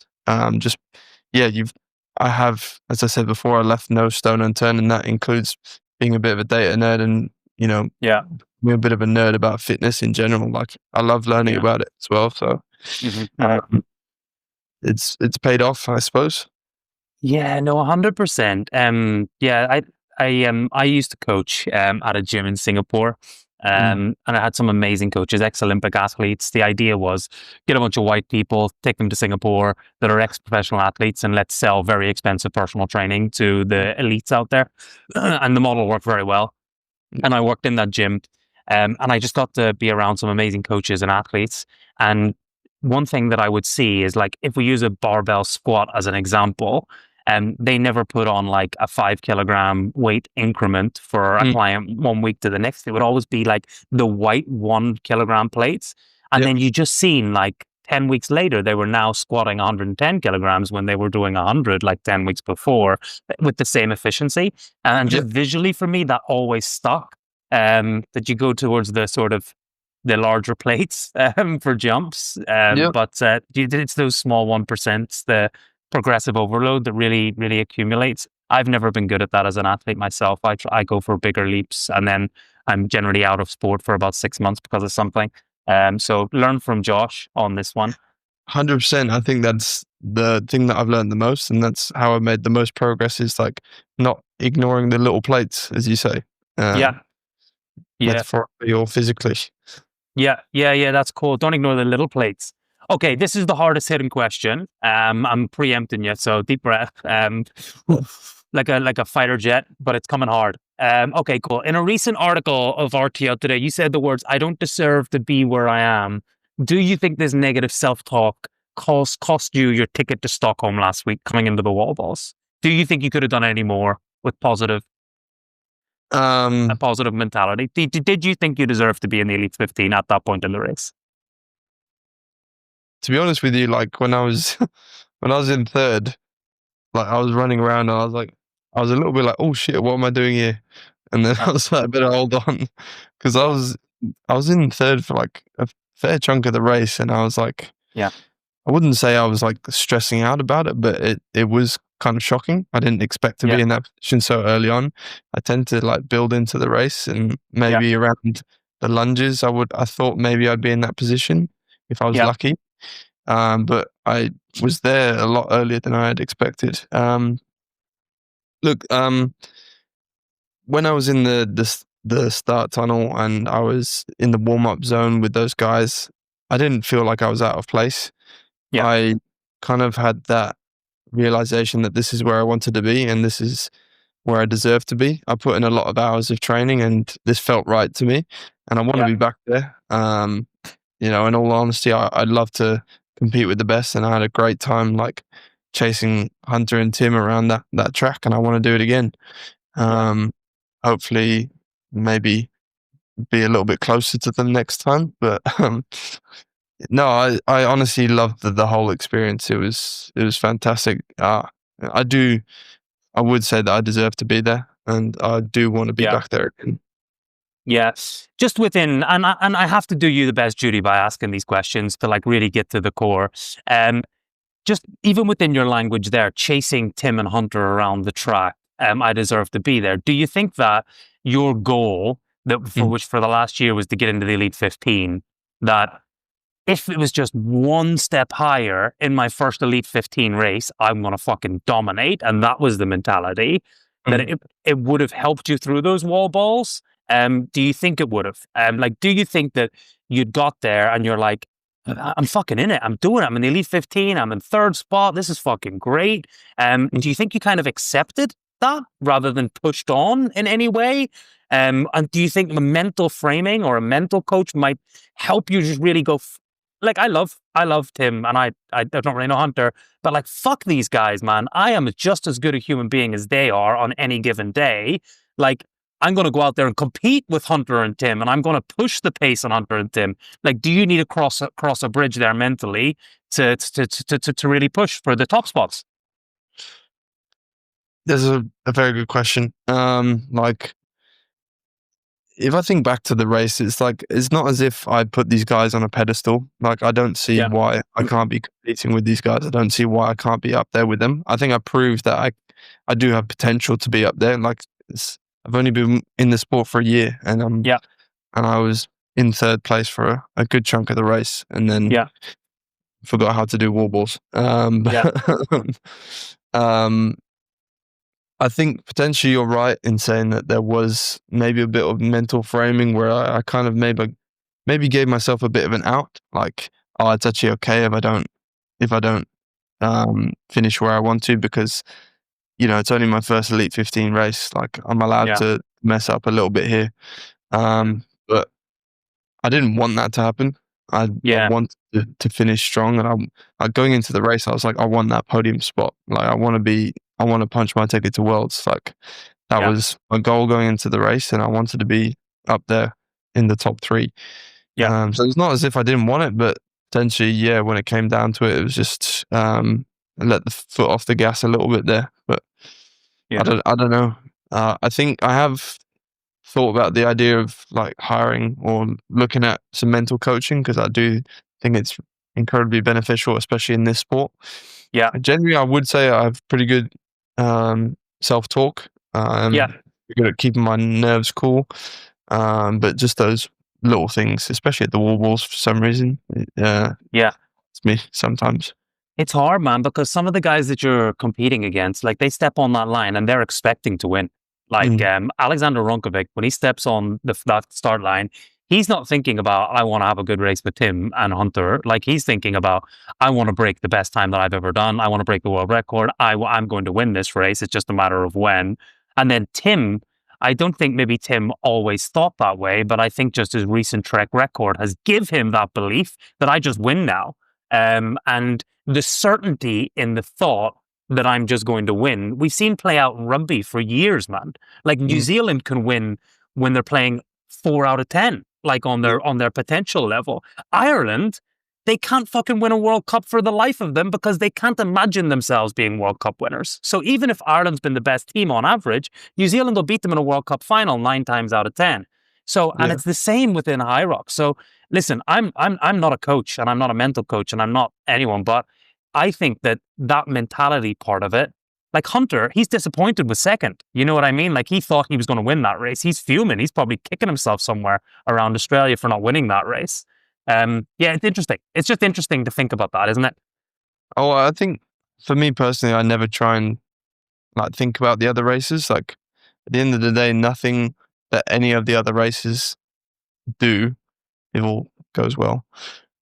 I have, as I said before, I left no stone unturned, and that includes being a bit of a data nerd and I'm a bit of a nerd about fitness in general. Like, I love learning about it as well. So it's paid off, I suppose. Yeah, no, 100%. I used to coach at a gym in Singapore. And I had some amazing coaches, ex-Olympic athletes. The idea was get a bunch of white people, take them to Singapore that are ex-professional athletes, and let's sell very expensive personal training to the elites out there. And the model worked very well. And I worked in that gym, and I just got to be around some amazing coaches and athletes. And one thing that I would see is, like, if we use a barbell squat as an example, they never put on like a 5 kilogram weight increment for a Mm. client 1 week to the next. It would always be like the white 1 kilogram plates. And Yep. then you just seen like 10 weeks later, they were now squatting 110 kilograms when they were doing 100 like 10 weeks before with the same efficiency. And just Yep. visually for me, that always stuck. That you go towards the sort of the larger plates for jumps. Yep. But it's those small 1%, the progressive overload that really, really accumulates. I've never been good at that as an athlete myself. I go for bigger leaps and then I'm generally out of sport for about 6 months because of something. So learn from Josh on this one. 100%. I think that's the thing that I've learned the most, and that's how I made the most progress. Is like not ignoring the little plates, as you say. Yeah. Metaphorically or physically. Yeah. That's cool. Don't ignore the little plates. Okay, this is the hardest hitting question. I'm preempting you, so deep breath. Like a fighter jet, but it's coming hard. Okay, cool. In a recent article of RTL Today, you said the words, "I don't deserve to be where I am." Do you think this negative self-talk cost you your ticket to Stockholm last week coming into the wall balls? Do you think you could have done any more with a positive mentality? Did you think you deserved to be in the Elite 15 at that point in the race? To be honest with you, like when I was in third, like I was running around and I was a little bit like, oh shit, what am I doing here? And then I was like, I better hold on, because I was in third for like a fair chunk of the race, and I was like, Yeah. I wouldn't say I was like stressing out about it, but it was kind of shocking. I didn't expect to be in that position so early on. I tend to like build into the race, and maybe around the lunges, I thought maybe I'd be in that position if I was lucky. But I was there a lot earlier than I had expected. Look, when I was in the start tunnel and I was in the warm up zone with those guys, I didn't feel like I was out of place. Yeah. I kind of had that realization that this is where I wanted to be and this is where I deserve to be. I put in a lot of hours of training and this felt right to me, and I want to be back there. In all honesty, I'd love to compete with the best, and I had a great time like chasing Hunter and Tim around that track, and I want to do it again. Hopefully, maybe be a little bit closer to them next time. But no, I honestly loved the whole experience. It was fantastic. I would say that I deserve to be there, and I do want to be back there again. Yes, just within, and I have to do you the best duty by asking these questions to like really get to the core. Just even within your language there, chasing Tim and Hunter around the track, I deserve to be there. Do you think that your goal which for the last year was to get into the Elite 15, that if it was just one step higher in my first Elite 15 race, I'm going to fucking dominate, and that was the mentality, that it would have helped you through those wall balls? Do you think it would have? Do you think that you'd got there and you're like, I'm fucking in it. I'm doing it. I'm in the Elite 15. I'm in third spot. This is fucking great. Do you think you kind of accepted that rather than pushed on in any way? And do you think a mental framing or a mental coach might help you just really go? I love Tim, and I don't really know Hunter, but like, fuck these guys, man. I am just as good a human being as they are on any given day. Like, I'm going to go out there and compete with Hunter and Tim, and I'm going to push the pace on Hunter and Tim. Like, do you need to cross a bridge there mentally to really push for the top spots? This is a very good question. If I think back to the race, it's not as if I put these guys on a pedestal. Like, I don't see why I can't be competing with these guys. I don't see why I can't be up there with them. I think I proved that I do have potential to be up there. Like, I've only been in the sport for a year, and and I was in third place for a good chunk of the race, and then forgot how to do wall balls. I think potentially you're right in saying that there was maybe a bit of mental framing where I kind of maybe gave myself a bit of an out, like, oh, it's actually okay if I don't finish where I want to, because it's only my first Elite 15 race. Like, I'm allowed to mess up a little bit here. But I didn't want that to happen. I wanted to finish strong, and I going into the race, I was like, I want that podium spot. Like, I want to be I want to punch my ticket to Worlds. Like that Yeah. was my goal going into the race, and I wanted to be up there in the top 3. Yeah. So it's not as if I didn't want it, but potentially, yeah, when it came down to it, it was just let the foot off the gas a little bit there. But Yeah. I don't know. I think I have thought about the idea of like hiring or looking at some mental coaching, because I do think it's incredibly beneficial, especially in this sport. Yeah. Generally, I would say I have pretty good self-talk. Yeah. Good at keeping my nerves cool. But just those little things, especially at the wall balls for some reason, Yeah. it's me sometimes. It's hard, man, because some of the guys that you're competing against, like they step on that line and they're expecting to win. Like Mm, Alexander Ronkovic, when he steps on that start line, he's not thinking about, I want to have a good race with Tim and Hunter. Like he's thinking about, I want to break the best time that I've ever done. I want to break the world record. I'm going to win this race. It's just a matter of when. And then Tim, I don't think maybe Tim always thought that way, but I think just his recent track record has give him that belief that I just win now. And the certainty in the thought that I'm just going to win, we've seen play out in rugby for years, man. Like New mm, Zealand can win when they're playing 4 out of 10, like on yeah, their potential level. Ireland, they can't fucking win a World Cup for the life of them because they can't imagine themselves being World Cup winners. So even if Ireland's been the best team on average, New Zealand will beat them in a World Cup final 9 times out of 10. So, and yeah. it's the same within HYROX. So listen, I'm not a coach and I'm not a mental coach and I'm not anyone, but I think that mentality part of it, like Hunter, he's disappointed with second. You know what I mean? Like he thought he was going to win that race. He's fuming. He's probably kicking himself somewhere around Australia for not winning that race. Yeah, it's interesting. It's just interesting to think about that, isn't it? Oh, I think for me personally, I never try and like think about the other races. Like at the end of the day, nothing that any of the other races do, if all goes well,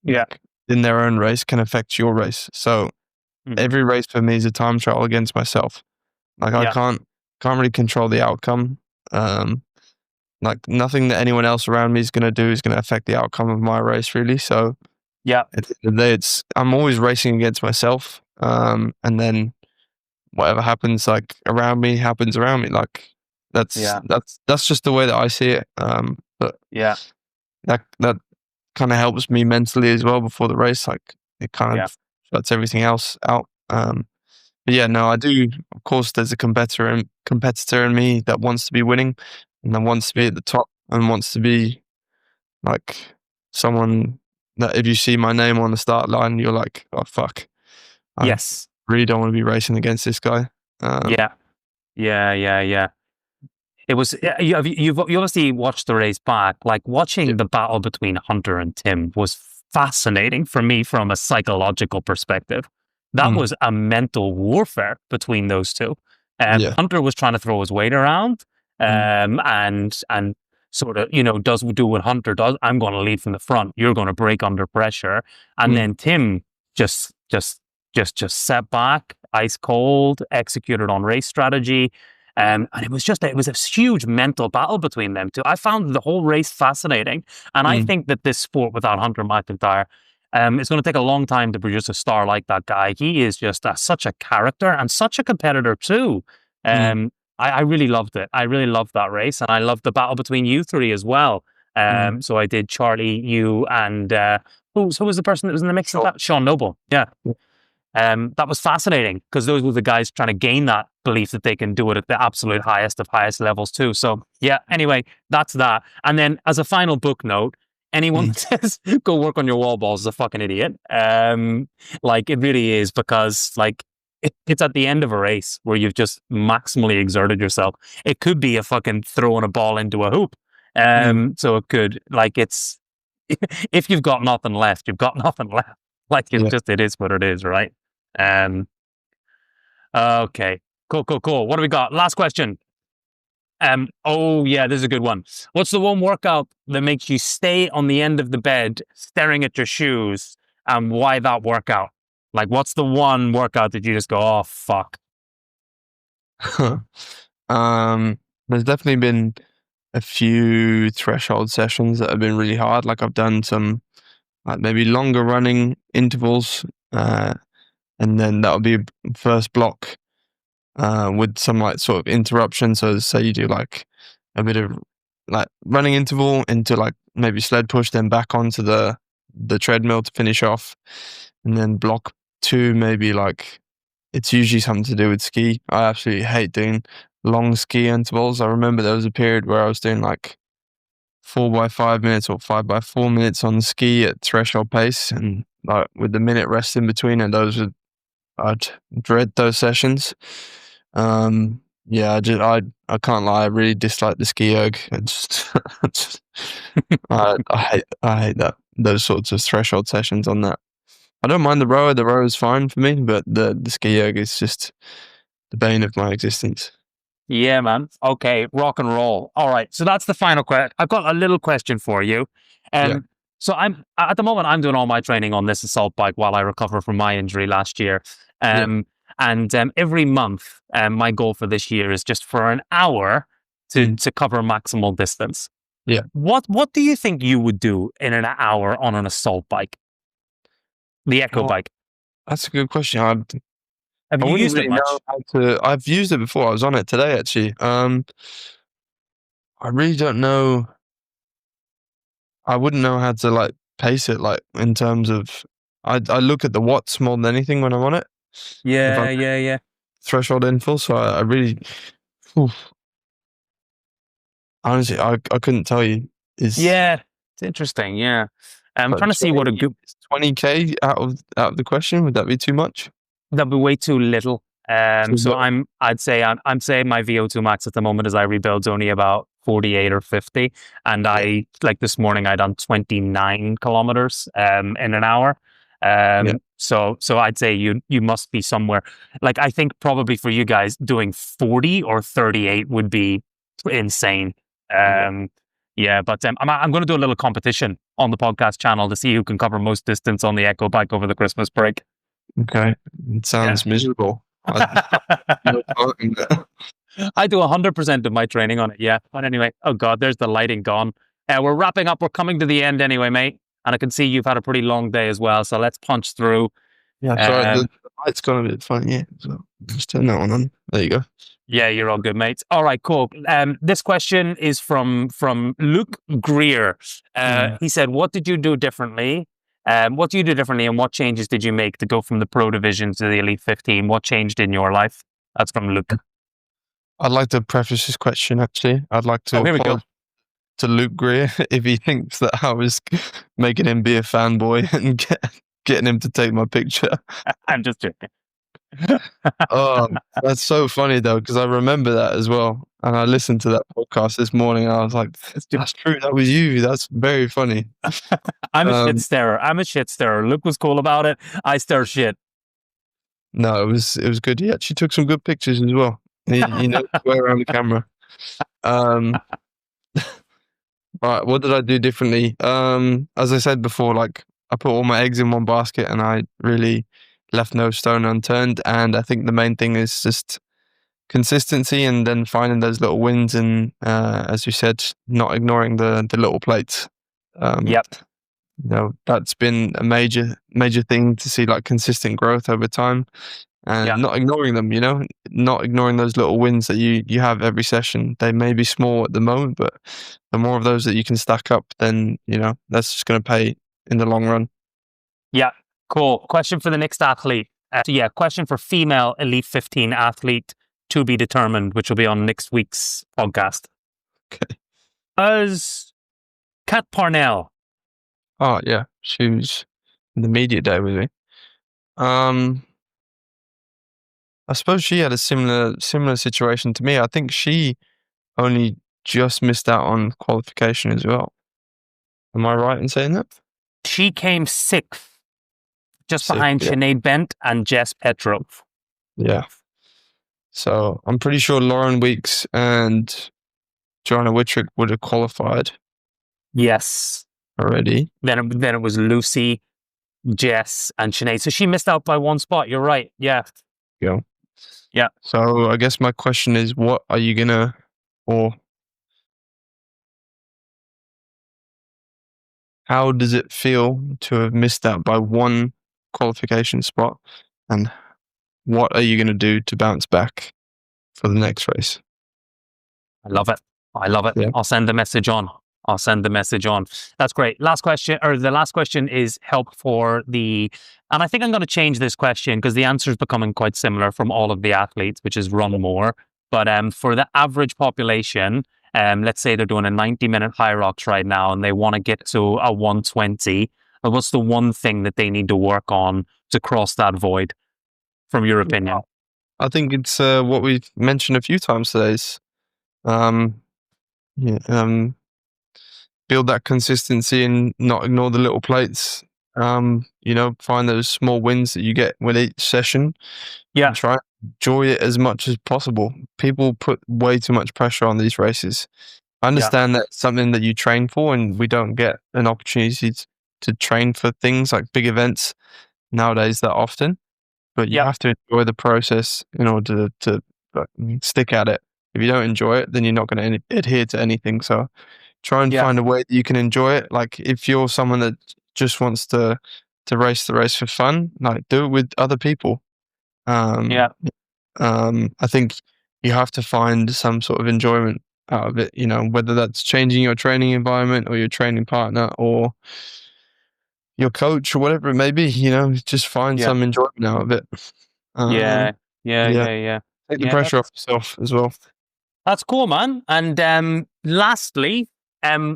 Yeah. like in their own race, can affect your race. So Mhm. every race for me is a time trial against myself. Like I Yeah. can't really control the outcome. Um, like nothing that anyone else around me is going to do is going to affect the outcome of my race, really. So Yeah. at the end of the day, I'm always racing against myself. And then whatever happens like around me happens around me. Like Yeah. that's just the way that I see it. But Yeah. that kind of helps me mentally as well before the race. Like it kind Yeah. of shuts everything else out. But yeah, no, I do. Of course, there's a competitor in me that wants to be winning, and that wants to be Yeah. at the top, and wants to be like someone that if you see my name on the start line, you're like, oh fuck, I Yes. really don't want to be racing against this guy. Um, Yeah. Yeah. Yeah. Yeah. It was you've you obviously watched the race back. Like yeah, watching the battle between Hunter and Tim was fascinating for me from a psychological perspective. That mm, was a mental warfare between those two. yeah, Hunter was trying to throw his weight around, mm, and sort of does do what Hunter does. I'm going to lead from the front. You're going to break under pressure, and mm, then Tim just sat back, ice cold, executed on race strategy. And it was a huge mental battle between them two. I found the whole race fascinating. And I mm, think that this sport without Hunter McIntyre, it's going to take a long time to produce a star like that guy. He is just such a character and such a competitor too. mm, I really loved it. I really loved that race. And I loved the battle between you three as well. mm. So I did Charlie, you, and who was the person that was in the mix of Sure. that? Sean Noble. Yeah. That was fascinating because those were the guys trying to gain that belief that they can do it at the absolute highest of highest levels too. So yeah, anyway, that's that. And then as a final book note, anyone Mm, that says go work on your wall balls is a fucking idiot. Like it really is because like it's at the end of a race where you've just maximally exerted yourself. It could be a fucking throwing a ball into a hoop. mm, So it could like it's if you've got nothing left, you've got nothing left. Like it's yeah. just it is what it is, right? Um, okay. Cool. What do we got? Last question. Oh yeah, this is a good one. What's the one workout that makes you stay on the end of the bed staring at your shoes, and why that workout? Like, what's the one workout that you just go, oh fuck? There's definitely been a few threshold sessions that have been really hard. Like I've done some like maybe longer running intervals, and then that'll be first block. with some like sort of interruption. So say you do like a bit of like running interval into like maybe sled push, then back onto the treadmill to finish off, and then block 2 maybe like it's usually something to do with ski. I absolutely hate doing long ski intervals. I remember there was a period where I was doing like 4 by 5 minutes or 5 by 4 minutes on the ski at threshold pace, and like with the minute rest in between, and I'd dread those sessions. Yeah, I can't lie. I really dislike the ski erg. I hate that those sorts of threshold sessions on that. I don't mind the rower. The rower is fine for me, but the ski erg is just the bane of my existence. Yeah, man. Okay, rock and roll. All right, so that's the final question. I've got a little question for you. Yeah. So I'm at the moment I'm doing all my training on this assault bike while I recover from my injury last year. And every month, my goal for this year is just for an hour to cover maximal distance. Yeah. What do you think you would do in an hour on an assault bike? The Echo bike. That's a good question. Have you used it much? I've used it before. I was on it today, actually. I really don't know. I wouldn't know how to like pace it, like in terms of. I look at the watts more than anything when I'm on it. Yeah. Threshold infill. So I really. Honestly, I couldn't tell you. Yeah, it's interesting. Yeah, I'm trying to see what a good 20K out of the question. Would that be too much? That'd be way too little. So I'd say I'm saying my VO2 max at the moment as I rebuild is only about 48 or 50, and I like this morning I done 29 kilometers in an hour. So I'd say you must be somewhere like I think probably for you guys doing 40 or 38 would be insane. Yeah, but I'm going to do a little competition on the podcast channel to see who can cover most distance on the Echo bike over the Christmas break. Okay, it sounds miserable. I do 100% of my training on it. Yeah, but anyway, oh god, there's the lighting gone. We're wrapping up. We're coming to the end anyway, mate. And I can see you've had a pretty long day as well. So let's punch through. Yeah, sorry, the light's gone a bit funny. Yeah, so just turn that one on. There you go. Yeah, you're all good, mate. All right, cool. This question is from Luke Greer. He said, "What did you do differently? What do you do differently, and what changes did you make to go from the Pro Division to the Elite 15? What changed in your life?" That's from Luke. I'd like to preface this question. Actually, I'd like to apologize to Luke Greer if he thinks that I was making him be a fanboy and getting him to take my picture. I'm just joking. Oh, that's so funny though, because I remember that as well. And I listened to that podcast this morning and I was like, that's true, that was you. That's very funny. I'm a shit starer. Luke was cool about it. I stare shit. No, it was good. He actually took some good pictures as well. He knows his way around the camera. Right, what did I do differently? As I said before, like I put all my eggs in one basket and I really left no stone unturned. And I think the main thing is just consistency and then finding those little wins and, as you said, not ignoring the little plates. Yep. You know, that's been a major thing to see, like consistent growth over time and not ignoring them, you know, not ignoring those little wins that you have every session. They may be small at the moment, but the more of those that you can stack up, then, you know, that's just going to pay in the long run. Yeah. Cool. Question for the next athlete. Question for female Elite 15 athlete to be determined, which will be on next week's podcast. Okay. As Kat Parnell. Oh, yeah. She was in the media day with me. I suppose she had a similar situation to me. I think she only just missed out on qualification as well. Am I right in saying that? She came sixth, just behind Sinead Bent and Jess Petrov. Yeah. So I'm pretty sure Lauren Weeks and Joanna Wittrick would have qualified. Yes. Already. Then it was Lucy, Jess, and Sinead. So she missed out by one spot. You're right. Yeah. Yeah. So I guess my question is, what are you gonna, or how does it feel to have missed out by one qualification spot? And what are you gonna do to bounce back for the next race. I love it. I love it. Yeah. I'll send the message on. That's great. The last question is help for and I think I'm going to change this question because the answer is becoming quite similar from all of the athletes, which is run more. But for the average population, let's say they're doing a 90-minute HYROX right now and they want to get to a 120. What's the one thing that they need to work on to cross that void, from your opinion? I think it's what we've mentioned a few times today is build that consistency and not ignore the little plates. Find those small wins that you get with each session. Yeah. And try and enjoy it as much as possible. People put way too much pressure on these races. I understand that's something that you train for, and we don't get an opportunity to train for things like big events nowadays that often. But you have to enjoy the process in order to stick at it. If you don't enjoy it, then you're not going to adhere to anything. So try and find a way that you can enjoy it. Like if you're someone that just wants to race the race for fun, like do it with other people. I think you have to find some sort of enjoyment out of it, whether that's changing your training environment or your training partner or your coach or whatever it may be, just find some enjoyment out of it. Yeah. Take the pressure off yourself as well. That's cool, man. And lastly,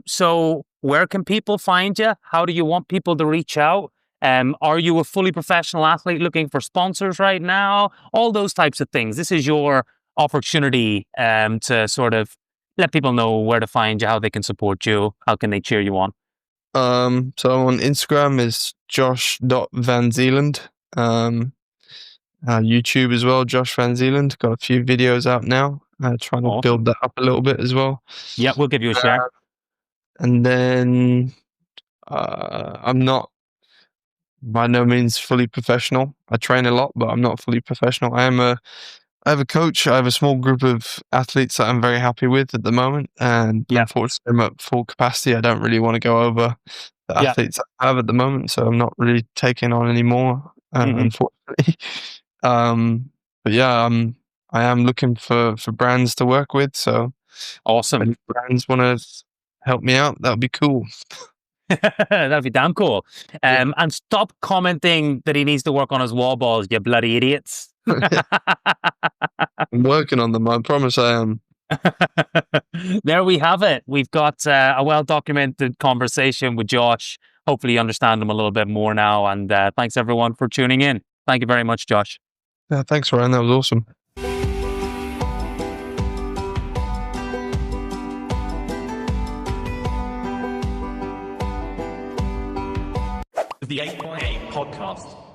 so where can people find you? How do you want people to reach out? Are you a fully professional athlete looking for sponsors right now? All those types of things. This is your opportunity to sort of let people know where to find you, how they can support you, how can they cheer you on. So on Instagram is josh.vanzeeland. YouTube as well, Josh Van Zeeland. Got a few videos out now. Trying to build that up a little bit as well. Yeah, we'll give you a share. And then I'm not by no means fully professional. I train a lot, but I'm not fully professional. I have a coach. I have a small group of athletes that I'm very happy with at the moment. And unfortunately, I'm at full capacity. I don't really want to go over the athletes I have at the moment. So I'm not really taking on any more, unfortunately. But yeah, I am looking for brands to work with. So awesome. If brands want to help me out, that would be cool. That'd be damn cool. And stop commenting that he needs to work on his wall balls, you bloody idiots. I'm working on them. I promise I am. There we have it. We've got a well-documented conversation with Josh. Hopefully you understand him a little bit more now. And thanks everyone for tuning in. Thank you very much, Josh. Yeah, thanks, Ryan. That was awesome. The 8.8 podcast.